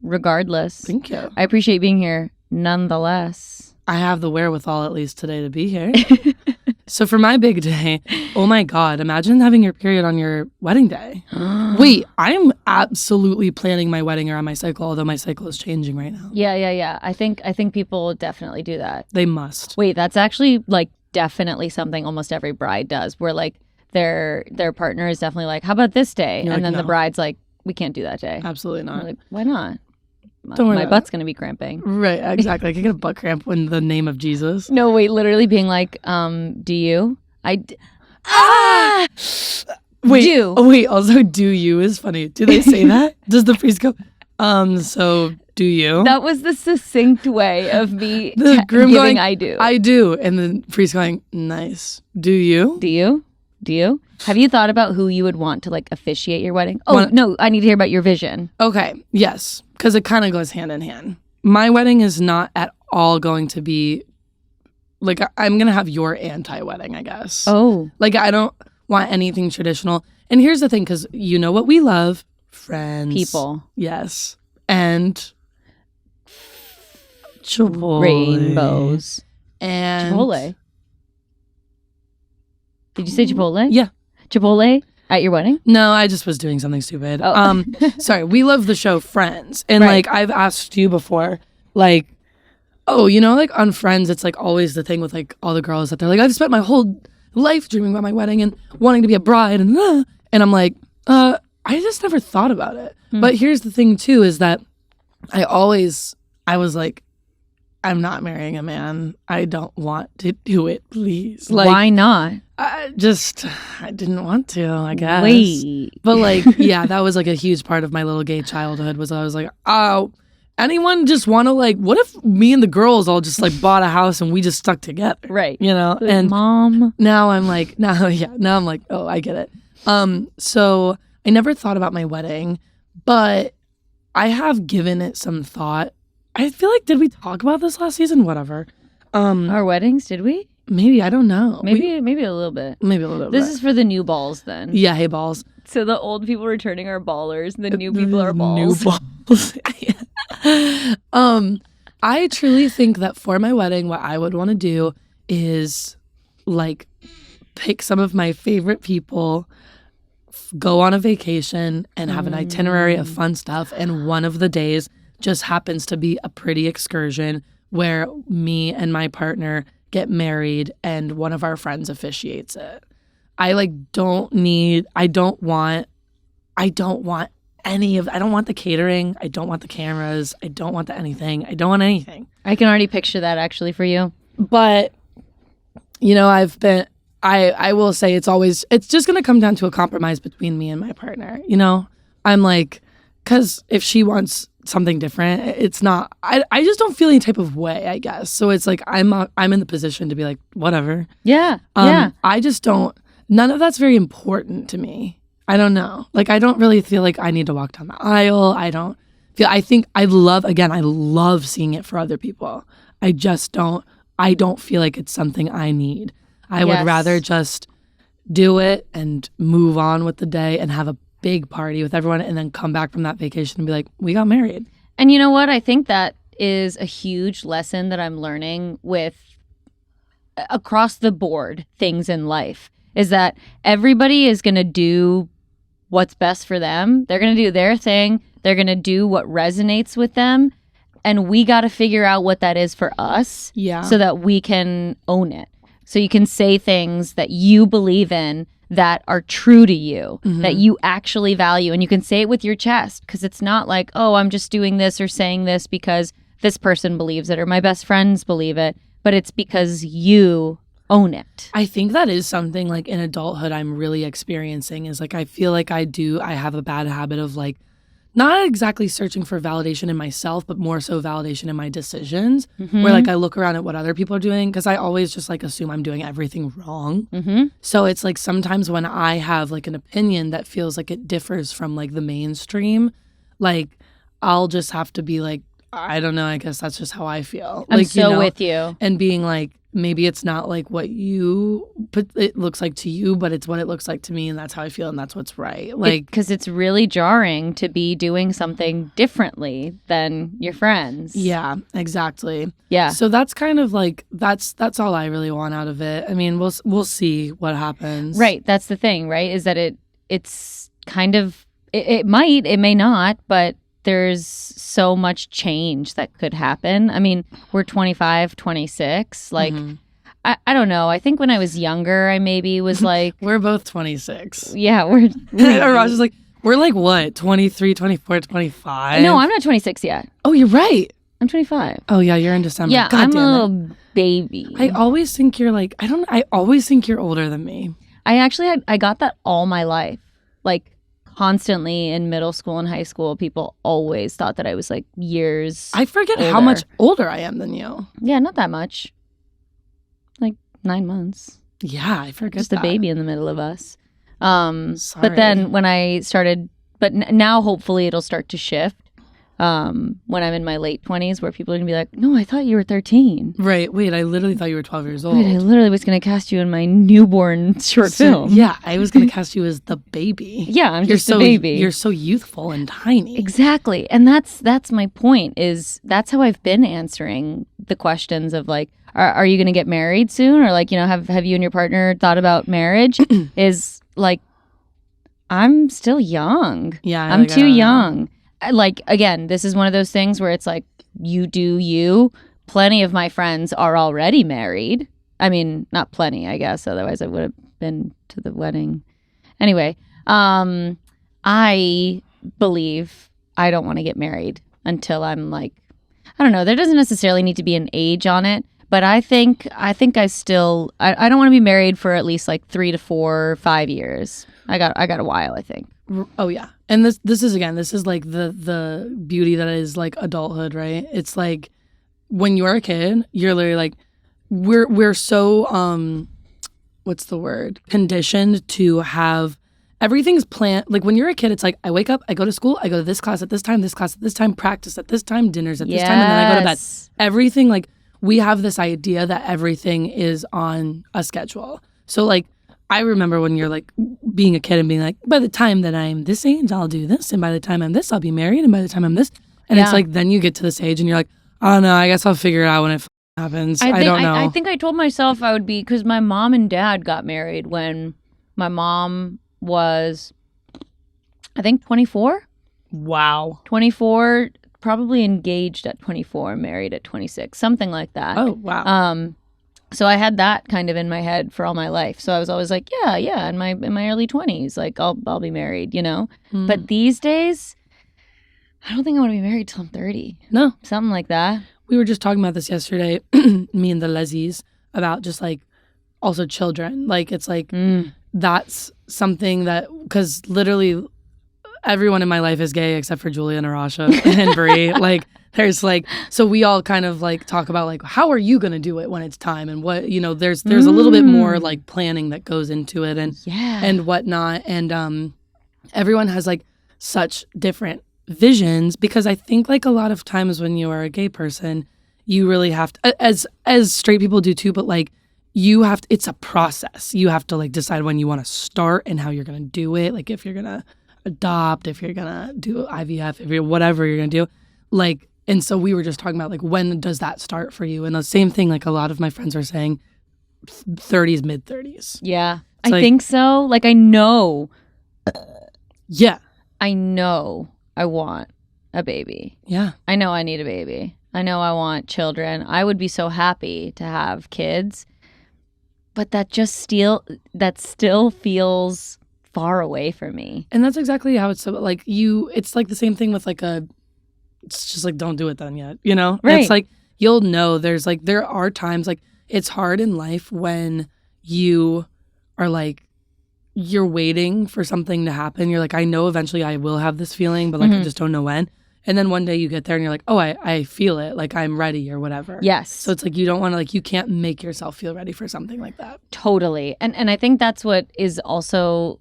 regardless. Thank you. I appreciate you being here nonetheless. I have the wherewithal at least today to be here. So for my big day, oh my God, imagine having your period on your wedding day. Wait, I'm absolutely planning my wedding around my cycle, although my cycle is changing right now. Yeah. I think people definitely do that. They must. Wait, that's actually like definitely something almost every bride does, where like their partner is definitely like, how about this day? You're and like, then the no. bride's like, we can't do that day. Absolutely We're not. like, why not? Don't worry My about butt's going to be cramping. Right, exactly. I can get a butt cramp in the name of Jesus. No, wait, literally being like, do you? Wait, Do. Oh, wait, also, do you is funny. Do they say that? Does the priest go, so do you? That was the succinct way of me The groom giving going, I do. I do. And the priest going, nice. Do you? Do you? Do you? Have you thought about who you would want to like officiate your wedding? Oh, Wanna- no, I need to hear about your vision. Okay, yes, because it kind of goes hand in hand. My wedding is not at all going to be, like, I'm going to have your anti-wedding, I guess. Oh. Like, I don't want anything traditional. And here's the thing, because you know what we love? Friends. People. Yes. And Chipotle. Rainbows. And Chipotle. Did you say Chipotle? Yeah. Chipotle at your wedding? No, I just was doing something stupid. Oh. Sorry, we love the show Friends. And Right. like I've asked you before, like, oh, you know, like on Friends, it's like always the thing with like all the girls that they're like, I've spent my whole life dreaming about my wedding and wanting to be a bride and I'm like, I just never thought about it. But here's the thing too, is that I was like, I'm not marrying a man. I don't want to do it, please. Like, Why not? I didn't want to, I guess. Wait. But like, yeah, that was like a huge part of my little gay childhood was I was like, oh, anyone just want to like, what if me and the girls all just like bought a house and we just stuck together? Right. You know? Like, And Mom. now I'm like, now I'm like, oh, I get it. So I never thought about my wedding, but I have given it some thought. I feel like, did we talk about this last season? Whatever. Our weddings, did we? Maybe, I don't know. Maybe a little bit. Maybe a little bit. This is for the new balls then. Yeah, hey balls. So the old people returning are ballers, and the new people are balls. New balls. I truly think that for my wedding, what I would want to do is like pick some of my favorite people, go on a vacation, and have an itinerary of fun stuff. And one of the days just happens to be a pretty excursion where me and my partner get married and one of our friends officiates it. I don't want the catering. I don't want the cameras. I don't want the anything. I don't want anything. I can already picture that actually for you. But, you know, I will say it's just going to come down to a compromise between me and my partner. You know, I'm like, because if she wants something different, it's not, I just don't feel any type of way, I guess. So it's like, I'm in the position to be like, whatever. Yeah. Yeah. I just don't, none of that's very important to me. I don't know. Like, I don't really feel like I need to walk down the aisle. I love seeing it for other people. I don't feel like it's something I need. I would rather just do it and move on with the day and have a big party with everyone and then come back from that vacation and be like, we got married. And you know what? I think that is a huge lesson that I'm learning with across the board things in life is that everybody is going to do what's best for them. They're going to do their thing. They're going to do what resonates with them. And we got to figure out what that is for us so that we can own it. So you can say things that you believe in that are true to you, that you actually value. And you can say it with your chest because it's not like, oh, I'm just doing this or saying this because this person believes it or my best friends believe it, but it's because you own it. I think that is something like in adulthood I'm really experiencing is like I feel like I have a bad habit of like not exactly searching for validation in myself, but more so validation in my decisions where like I look around at what other people are doing because I always just like assume I'm doing everything wrong. So it's like sometimes when I have like an opinion that feels like it differs from like the mainstream, like I'll just have to be like, I don't know, I guess that's just how I feel. I'm like, so with you. And being like, maybe it's not like what it looks like to you, but it's what it looks like to me, and that's how I feel, and that's what's right. Like, because it's really jarring to be doing something differently than your friends. Yeah, exactly. Yeah. So that's kind of like that's all I really want out of it. I mean, we'll see what happens. Right. That's the thing, right? Is that it's kind of it may not, but there's so much change that could happen. I mean, we're 25, 26. Like, I don't know. I think when I was younger, I maybe was like... We're both 26. Yeah, we're... Arasha's like, we're like what? 23, 24, 25? No, I'm not 26 yet. Oh, you're right. I'm 25. Oh, yeah, you're in December. Yeah, God I'm damn a it. little baby. I always think you're like... I always think you're older than me. I got that all my life. Like, constantly in middle school and high school, people always thought that I was like years I forget older. how much older I am than you. Yeah, not that much. Like 9 months. Yeah, I forget Just that. a baby in the middle of us. Sorry. But then when I started, now hopefully it'll start to shift. When I'm in my late 20s, where people are gonna be like, "No, I thought you were 13." Right. Wait, I literally thought you were 12 years old. Wait, I literally was gonna cast you in my newborn short film. Yeah, I was gonna cast you as the baby. Yeah, I'm just a baby. You're so youthful and tiny. Exactly. And that's my point, is that's how I've been answering the questions of like, are you going to get married soon? Or like, have you and your partner thought about marriage? Is like, I'm still young. Yeah. I'm too young. Like, again, this is one of those things where it's like, you do you. Plenty of my friends are already married. I mean, not plenty, I guess. Otherwise I would have been to the wedding. Anyway, I believe I don't want to get married until I'm like, I don't know. There doesn't necessarily need to be an age on it, but I think I don't want to be married for at least like 3 to 4, 5 years. I got a while, I think. Oh yeah. And this is like the beauty that is like adulthood, right? It's like when you're a kid, you're literally like we're so what's the word? Conditioned to have everything's planned. Like when you're a kid, it's like I wake up, I go to school, I go to this class at this time, practice at this time, dinners at this time, and then I go to bed. Everything, like we have this idea that everything is on a schedule. So like I remember when you're like being a kid and being like, by the time that I'm this age, I'll do this, and by the time I'm this, I'll be married, and by the time I'm this, and it's like then you get to this age and you're like, oh no, I guess I'll figure it out when it happens. I don't know. I think I told myself I would be, because my mom and dad got married when my mom was, I think, 24. Wow. 24, probably engaged at 24, married at 26, something like that. Oh, wow. So I had that kind of in my head for all my life. So I was always like, yeah, in my early 20s, like I'll be married, But these days, I don't think I want to be married till I'm 30. No. Something like that. We were just talking about this yesterday, me and the Lezies, about just like also children. Like it's like that's something that, because literally everyone in my life is gay except for Julia and Arasha and Brie. Like there's like, so we all kind of like talk about like, how are you going to do it when it's time? And what, there's a little bit more like planning that goes into it and whatnot. And everyone has like such different visions, because I think like a lot of times when you are a gay person, you really have to, as straight people do too, but like you have to, it's a process. You have to like decide when you want to start and how you're going to do it. Like if you're going to adopt, if you're going to do IVF, if you're whatever you're going to do. Like, and so we were just talking about like, when does that start for you? And the same thing, like a lot of my friends are saying 30s, mid 30s. Yeah. It's I think so. Like I know. Yeah. I know I want a baby. Yeah. I know I need a baby. I know I want children. I would be so happy to have kids. But that still feels far away from me. And that's exactly how it's so like it's like the same thing with like it's just like, don't do it then yet, you know? Right. It's like, you'll know there's like, there are times like, it's hard in life when you are like, you're waiting for something to happen. You're like, I know eventually I will have this feeling, but like, I just don't know when. And then one day you get there and you're like, oh, I feel it. Like, I'm ready or whatever. Yes. So it's like, you don't want to, like, you can't make yourself feel ready for something like that. Totally. And I think that's what is also,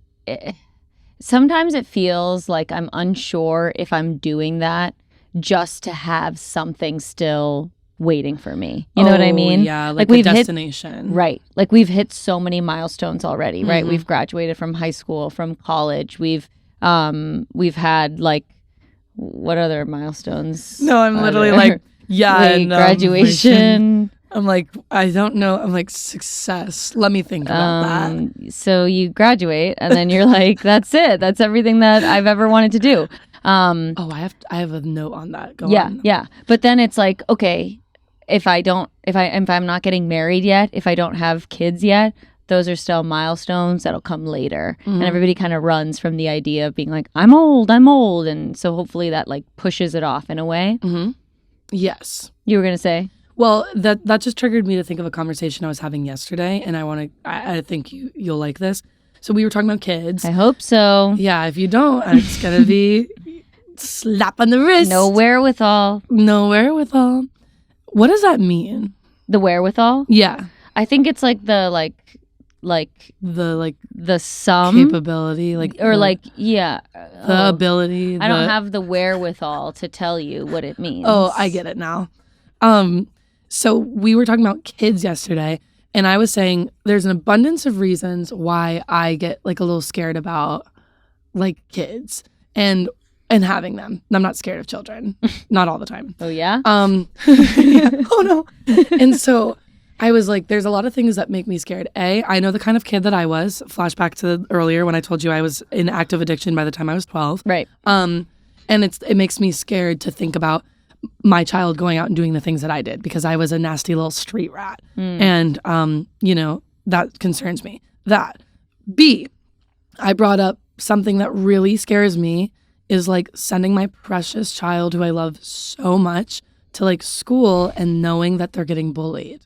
sometimes it feels like I'm unsure if I'm doing that just to have something still waiting for me. You know what I mean? Yeah, like a destination. Right. Like we've hit so many milestones already, right? We've graduated from high school, from college. We've had like, what other milestones? No, I'm literally like, graduation. I'm like, I don't know. I'm like, success. Let me think about that. So you graduate and then you're like, that's it. That's everything that I've ever wanted to do. I have a note on that. Go on. Yeah. But then it's like, okay, if I'm not getting married yet, if I don't have kids yet, those are still milestones that'll come later. And everybody kind of runs from the idea of being like, I'm old. And so hopefully that like pushes it off in a way. Yes. You were going to say? Well, that just triggered me to think of a conversation I was having yesterday. And I think you'll like this. So we were talking about kids. I hope so. Yeah, if you don't, it's going to be slap on the wrist. No wherewithal. What does that mean? The wherewithal? Yeah. I think it's like the sum capability, the ability. I don't have the wherewithal to tell you what it means. Oh, I get it now. So we were talking about kids yesterday, and I was saying there's an abundance of reasons why I get like a little scared about like kids and having them. I'm not scared of children, not all the time. Oh yeah. Yeah. Oh no. And so I was like, there's a lot of things that make me scared. I know the kind of kid that I was. Flashback to earlier when I told you I was in active addiction by the time I was 12. Right. And it makes me scared to think about my child going out and doing the things that I did because I was a nasty little street rat. And, that concerns me. I brought up something that really scares me is like sending my precious child who I love so much to like school and knowing that they're getting bullied.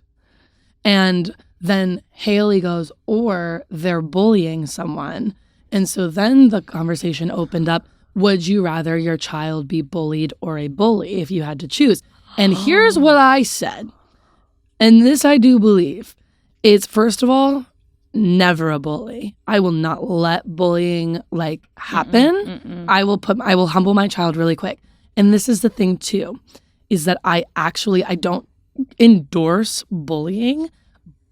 And then Haley goes, or they're bullying someone. And so then the conversation opened up, would you rather your child be bullied or a bully if you had to choose? And here's what I said. And this I do believe. It's first of all, never a bully. I will not let bullying like happen. I will humble my child really quick. And this is the thing too, is that I don't endorse bullying,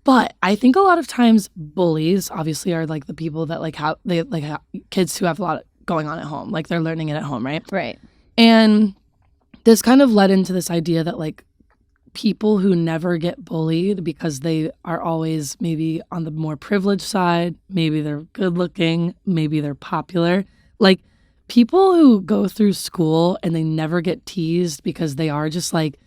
but I think a lot of times bullies obviously are like the people that have kids who have a lot going on at home, like they're learning it at home, right? Right. And this kind of led into this idea that like people who never get bullied because they are always maybe on the more privileged side, maybe they're good looking, maybe they're popular, like people who go through school and they never get teased because they are just like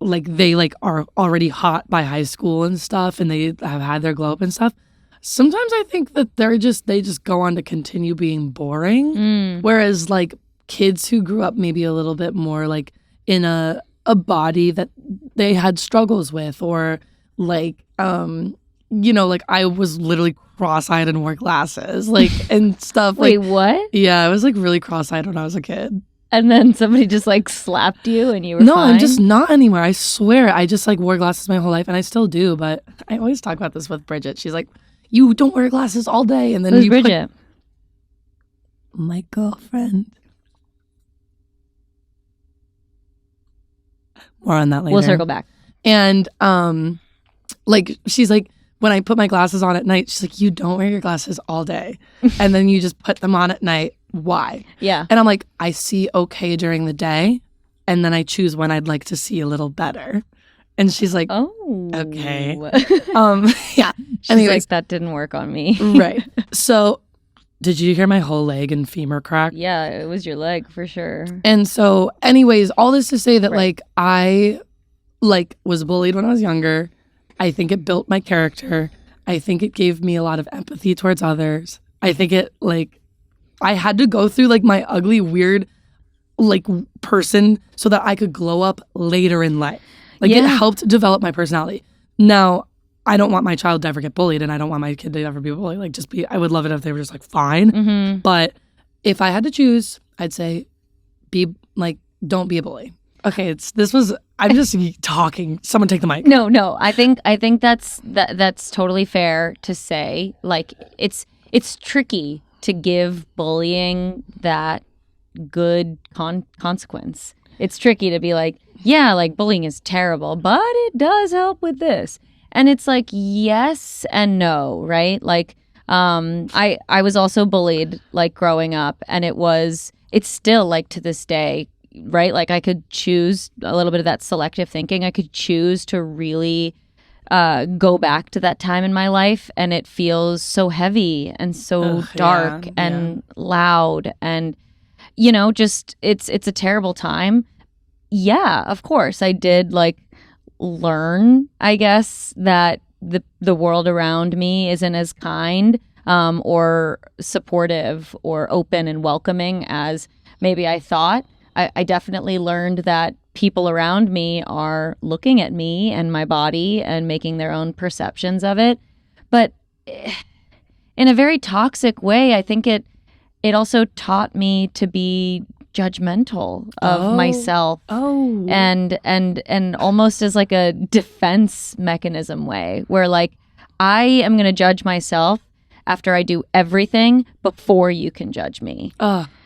they like are already hot by high school and stuff and they have had their glow up and stuff. Sometimes I think that they just go on to continue being boring. Whereas like kids who grew up maybe a little bit more like in a body that they had struggles with, or like like I was literally cross-eyed and wore glasses like and stuff. Wait, like, what? Yeah, I was like really cross-eyed when I was a kid. And then somebody just like slapped you and you were No, fine? I'm just not anymore. I swear. I just like wore glasses my whole life and I still do. But I always talk about this with Bridget. She's like, you don't wear glasses all day. And then Who's Bridget? My girlfriend. More on that later. We'll circle back. And like she's like, when I put my glasses on at night, she's like, you don't wear your glasses all day. And then you just put them on at night. Why? Yeah. And I'm like, I see okay during the day. And then I choose when I'd like to see a little better. And she's like, oh, okay. Yeah. She's Anyways, like, that didn't work on me. Right. So did you hear my whole leg and femur crack? Yeah, it was your leg for sure. And so anyways, all this to say that Right. like I like was bullied when I was younger. I think it built my character. I think it gave me a lot of empathy towards others. I think it like I had to go through like my ugly, weird like person so that I could glow up later in life. Like it helped develop my personality. Now, I don't want my child to ever get bullied, and I don't want my kid to ever be bullied. Like I would love it if they were just like fine. Mm-hmm. But if I had to choose, I'd say don't be a bully. Okay, I'm just talking. Someone take the mic. No. I think that's totally fair to say. Like it's tricky to give bullying that good consequence. It's tricky to be like, yeah, like bullying is terrible, but it does help with this. And it's like yes and no, right? Like I was also bullied like growing up, and it's still like to this day, right? Like I could choose a little bit of that selective thinking. I could choose to really go back to that time in my life, and it feels so heavy and so dark and loud, and just it's a terrible time. Yeah, of course I did like learn, I guess, that the world around me isn't as kind or supportive or open and welcoming as maybe I thought. I definitely learned that people around me are looking at me and my body and making their own perceptions of it. But in a very toxic way, I think it also taught me to be judgmental of myself. And almost as like a defense mechanism way where like I am going to judge myself after I do everything before you can judge me.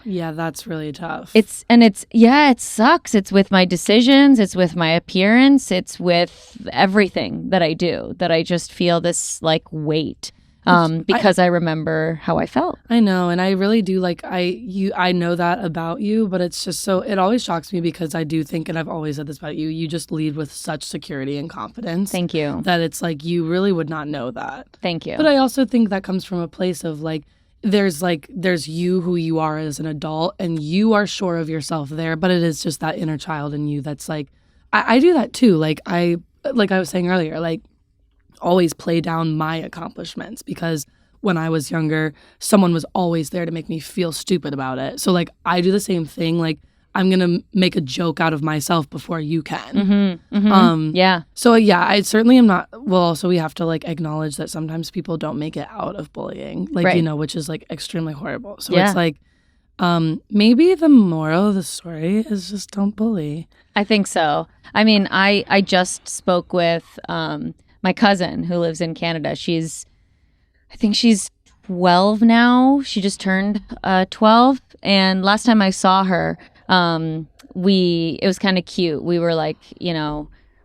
Yeah, that's really tough. It sucks. It's with my decisions, it's with my appearance, it's with everything that I do, that I just feel this like weight because I remember how I felt. I know, and I really do like I know that about you, but it's just so it always shocks me because I do think, and I've always said this about you, you just lead with such security and confidence. Thank you. That it's like you really would not know that. Thank you. But I also think that comes from a place of like there's you who you are as an adult, and you are sure of yourself there, but it is just that inner child in you that's like I do that too. Like I was saying earlier, like always play down my accomplishments because when I was younger, someone was always there to make me feel stupid about it. So like I do the same thing. Like I'm gonna make a joke out of myself before you can. Mm-hmm, mm-hmm. Yeah. So yeah, I certainly am not. Well, also we have to like acknowledge that sometimes people don't make it out of bullying, like right. Which is like extremely horrible. So it's like maybe the moral of the story is just don't bully. I think so. I mean, I just spoke with my cousin who lives in Canada. I think she's 12 now. She just turned 12. And last time I saw her, it was kind of cute. We were like, we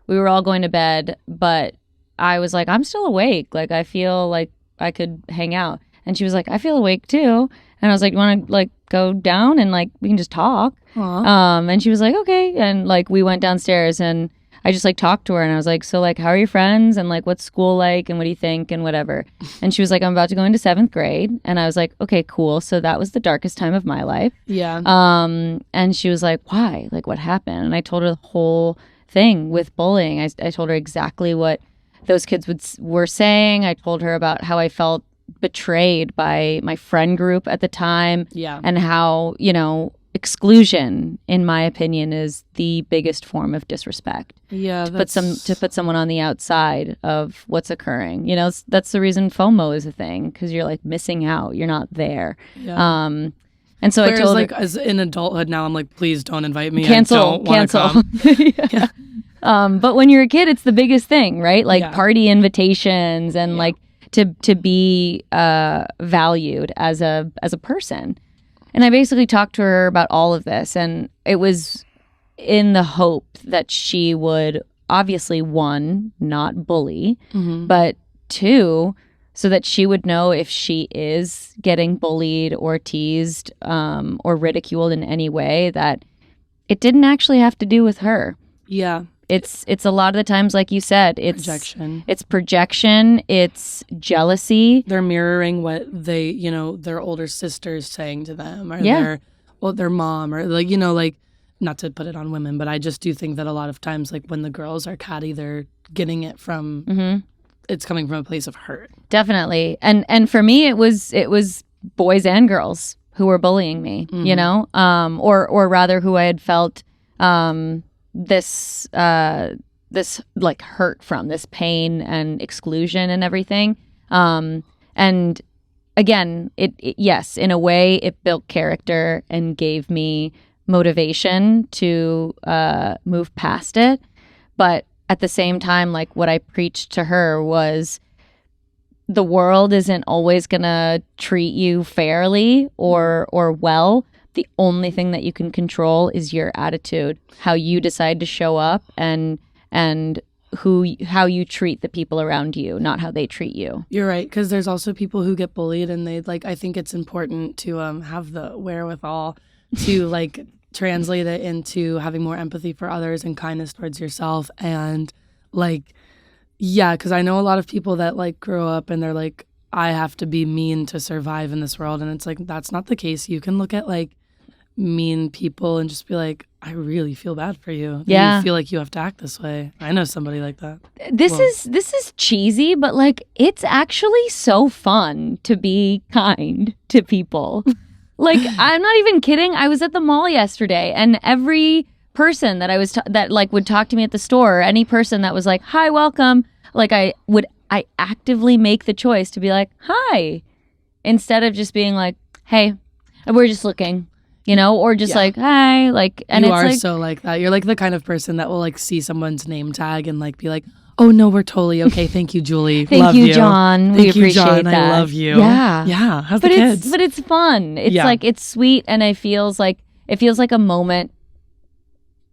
were all going to bed, but I was like, I'm still awake. Like, I feel like I could hang out. And she was like, I feel awake too. And I was like, you want to like go down and like we can just talk? And she was like, okay. And like we went downstairs and I just like talked to her and I was like, so like, how are your friends? And like, what's school like? And what do you think? And whatever. And she was like, I'm about to go into 7th grade. And I was like, okay, cool. So that was the darkest time of my life. Yeah. And she was like, why? Like, what happened? And I told her the whole thing with bullying. I told her exactly what those kids were saying. I told her about how I felt betrayed by my friend group at the time. Yeah. And how, exclusion, in my opinion, is the biggest form of disrespect. Yeah, to put someone on the outside of what's occurring. That's the reason FOMO is a thing, because you're like missing out. You're not there. Yeah. And so whereas, I told like her, as in adulthood now, I'm like, please don't invite me. Cancel. Yeah. But when you're a kid, it's the biggest thing, right? Like party invitations and like to be valued as a person. And I basically talked to her about all of this, and it was in the hope that she would obviously, 1, not bully, but 2, so that she would know if she is getting bullied or teased or ridiculed in any way, that it didn't actually have to do with her. Yeah. It's a lot of the times, like you said, it's projection, it's jealousy. They're mirroring what they, their older sister's saying to them, or their mom, or like, like, not to put it on women, but I just do think that a lot of times, like when the girls are catty, they're getting it from, it's coming from a place of hurt. Definitely. And for me, it was boys and girls. bullying me, you know, or rather who I had felt this like hurt from, this pain and exclusion and everything. And again, it yes, in a way, it built character and gave me motivation to move past it. But at the same time, like what I preached to her was the world isn't always gonna treat you fairly or well. The only thing that you can control is your attitude, how you decide to show up, and how you treat the people around you, not how they treat you. You're right, because there's also people who get bullied, and they like. I think it's important to have the wherewithal to like translate it into having more empathy for others and kindness towards yourself, and like, yeah, because I know a lot of people that like grow up and they're like, I have to be mean to survive in this world, and it's like that's not the case. You can look at like mean people and just be like, I really feel bad for you. Yeah. You feel like you have to act this way. I know somebody like that. This is cheesy, but like it's actually so fun to be kind to people. Like I'm not even kidding. I was at the mall yesterday, and every person that that like would talk to me at the store, or any person that was like, "Hi, welcome," like I actively make the choice to be like, "Hi," instead of just being like, "Hey, we're just looking." You know, or just like, hi, like, and you it's are like, so like that. You're like the kind of person that will like see someone's name tag and like be like, oh no, we're totally okay. Thank you, Julie. Thank love you, John. We Thank you, appreciate John. that. I love you. Yeah. Yeah. How's but the kids? But it's fun. It's like, it's sweet. And it feels like a moment.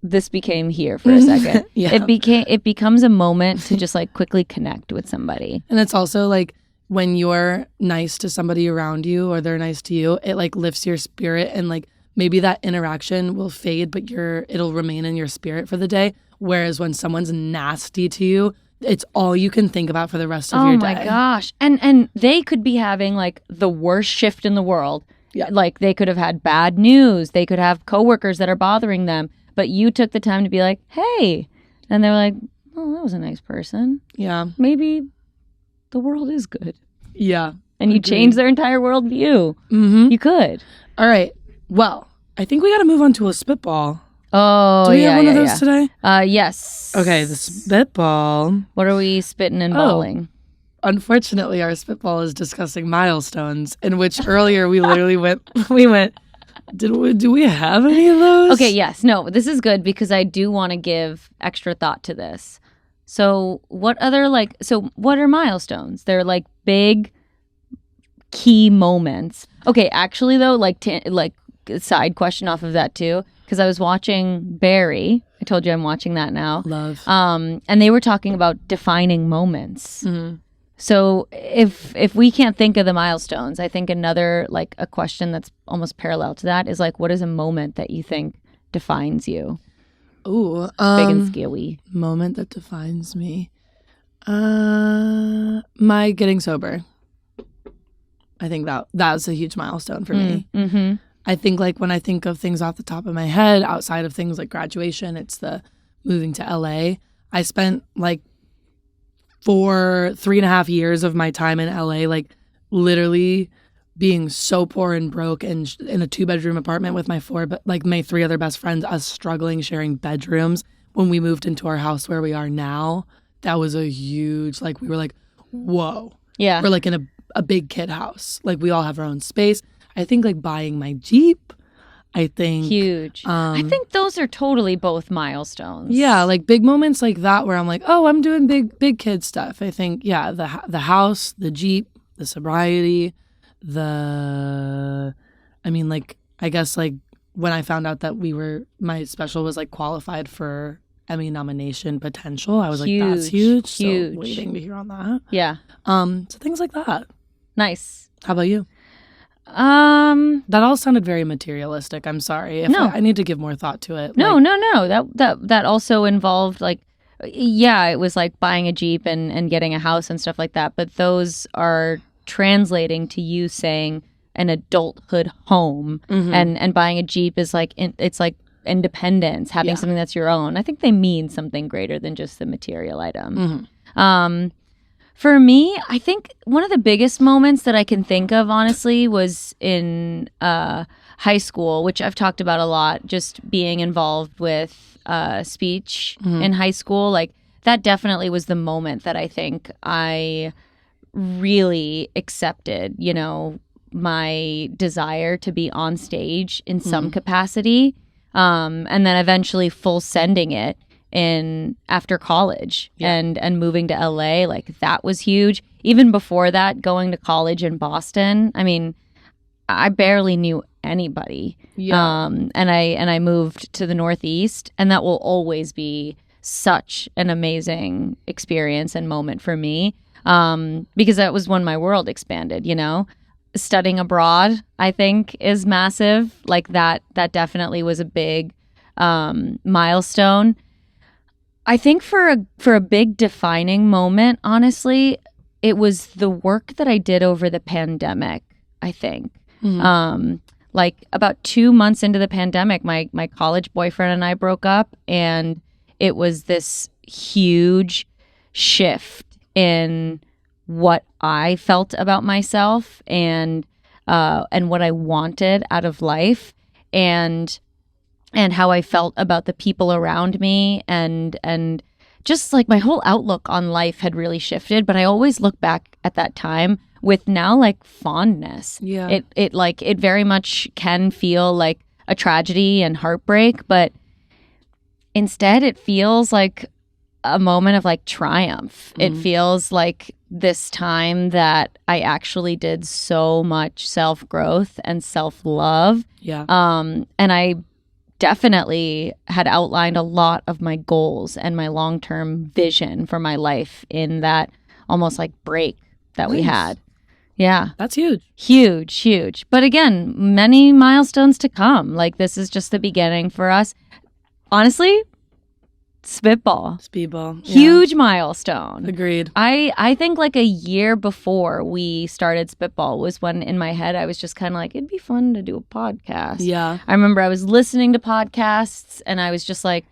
This became here for a second. It becomes a moment to just like quickly connect with somebody. And it's also like when you're nice to somebody around you or they're nice to you, it like lifts your spirit, and like maybe that interaction will fade, but it'll remain in your spirit for the day. Whereas when someone's nasty to you, it's all you can think about for the rest of your day. Oh my gosh. And they could be having like the worst shift in the world. Yeah. Like they could have had bad news. They could have coworkers that are bothering them. But you took the time to be like, hey. And they were like, oh, that was a nice person. Yeah. Maybe the world is good. Yeah. And you changed their entire worldview. Mm-hmm. You could. All right. Well, I think we got to move on to a spitball. Oh, do we have one of those today? Yes. Okay, the spitball. What are we spitting and balling? Unfortunately, our spitball is discussing milestones, in which earlier we literally went, do we have any of those? Okay, yes. No, this is good because I do want to give extra thought to this. So what are milestones? They're like big key moments. Okay, actually though, like side question off of that too, because I was watching Barry. I told you I'm watching that now. Love. And they were talking about defining moments. Mm-hmm. So if we can't think of the milestones, I think another like a question that's almost parallel to that is like, what is a moment that you think defines you? Ooh, big and scary moment that defines me. My getting sober. I think that was a huge milestone for me. Mm-hmm. I think like when I think of things off the top of my head, outside of things like graduation, it's the moving to LA. I spent like 3.5 years of my time in LA, like literally being so poor and broke and in a 2-bedroom apartment with my 3 other best friends, us struggling, sharing bedrooms. When we moved into our house where we are now, that was a huge, like we were like, whoa. Yeah. We're like in a big kid house. Like we all have our own space. I think like buying my Jeep, I think. Huge. I think those are totally both milestones. Yeah, like big moments like that where I'm like, oh, I'm doing big kid stuff. I think, yeah, the house, the Jeep, the sobriety, I guess like when I found out that my special was like qualified for Emmy nomination potential, I was like, that's huge. So waiting to hear on that. Yeah. So things like that. Nice. How about you? That all sounded very materialistic. I'm sorry. I need to give more thought to it. No. That also involved like, yeah, it was like buying a Jeep and getting a house and stuff like that. But those are translating to you saying an adulthood home, mm-hmm. and buying a Jeep is like it's like independence, having something that's your own. I think they mean something greater than just the material item. Mm-hmm. For me, I think one of the biggest moments that I can think of, honestly, was in high school, which I've talked about a lot, just being involved with speech in high school. Like, that definitely was the moment that I think I really accepted, you know, my desire to be on stage in some capacity, and then eventually full sending it in after college and moving to LA. Like, that was huge. Even before that, going to college in Boston, I mean, I barely knew anybody. And I moved to the Northeast, and that will always be such an amazing experience and moment for me, because that was when my world expanded, you know. Studying abroad, I think, is massive. Like, that definitely was a big milestone. I think for a big defining moment, honestly, it was the work that I did over the pandemic, I think. Like, about 2 months into the pandemic, my college boyfriend and I broke up, and it was this huge shift in what I felt about myself and what I wanted out of life, and how I felt about the people around me, and just like my whole outlook on life had really shifted. But I always look back at that time with now like fondness. It very much can feel like a tragedy and heartbreak, but instead it feels like a moment of like triumph. It feels like this time that I actually did so much self-growth and self-love. And I definitely had outlined a lot of my goals and my long-term vision for my life in that almost like break that we had. Yeah. That's huge. Huge. But again, many milestones to come. Like, this is just the beginning for us. Honestly, Spitball. Huge milestone. Agreed. I think like a year before we started Spitball was when in my head I was just kind of like, it'd be fun to do a podcast. Yeah. I remember I was listening to podcasts, and I was like,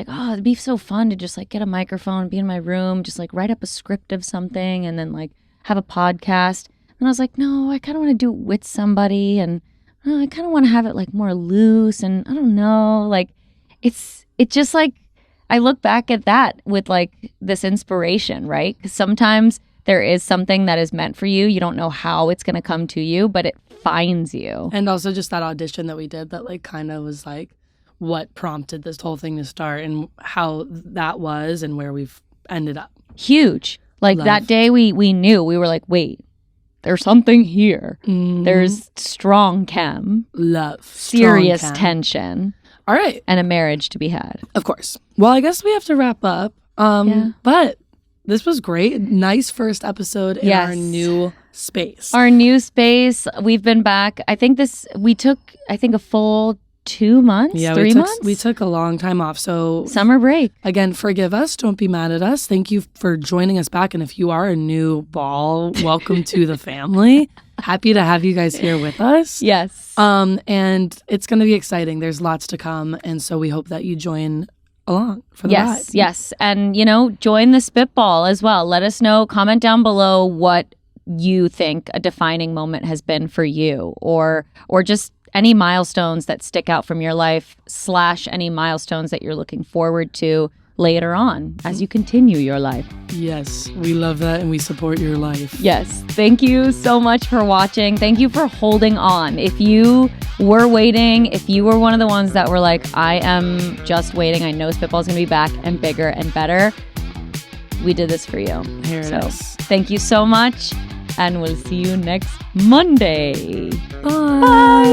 oh, it'd be so fun to just like get a microphone, be in my room, just like write up a script of something, and then like have a podcast. And I was like, no, I kind of want to do it with somebody, and I kind of want to have it like more loose, and I don't know, like it's just like, I look back at that with like this inspiration, right? Because sometimes there is something that is meant for you. You don't know how it's going to come to you, but it finds you. And also just that audition that we did that like kind of was like what prompted this whole thing to start, and how that was and where we've ended up. Huge. Like, that day we knew, we were like, wait, there's something here. There's strong chem. Love. Serious Strong chem. tension. All right. And a marriage to be had. Of course. Well, I guess we have to wrap up. But this was great. Nice first episode in our new space. We've been back. I think we took a full 2 months, 3 months? We took a long time off. So summer break. Again, forgive us. Don't be mad at us. Thank you for joining us back. And if you are a new ball, welcome to the family. Happy to have you guys here with us. Yes. And it's going to be exciting. There's lots to come. And so we hope that you join along for the ride. Yes. And, you know, join the Spitball as well. Let us know. Comment down below what you think a defining moment has been for you, or just any milestones that stick out from your life / any milestones that you're looking forward to later on as you continue your life. Yes, we love that, and we support your life. Yes. Thank you so much for watching. Thank you for holding on. If you were waiting, if you were one of the ones that were like, I am just waiting, I know Spitball's going to be back and bigger and better, we did this for you. Here it is. Thank you so much, and we'll see you next Monday. Bye.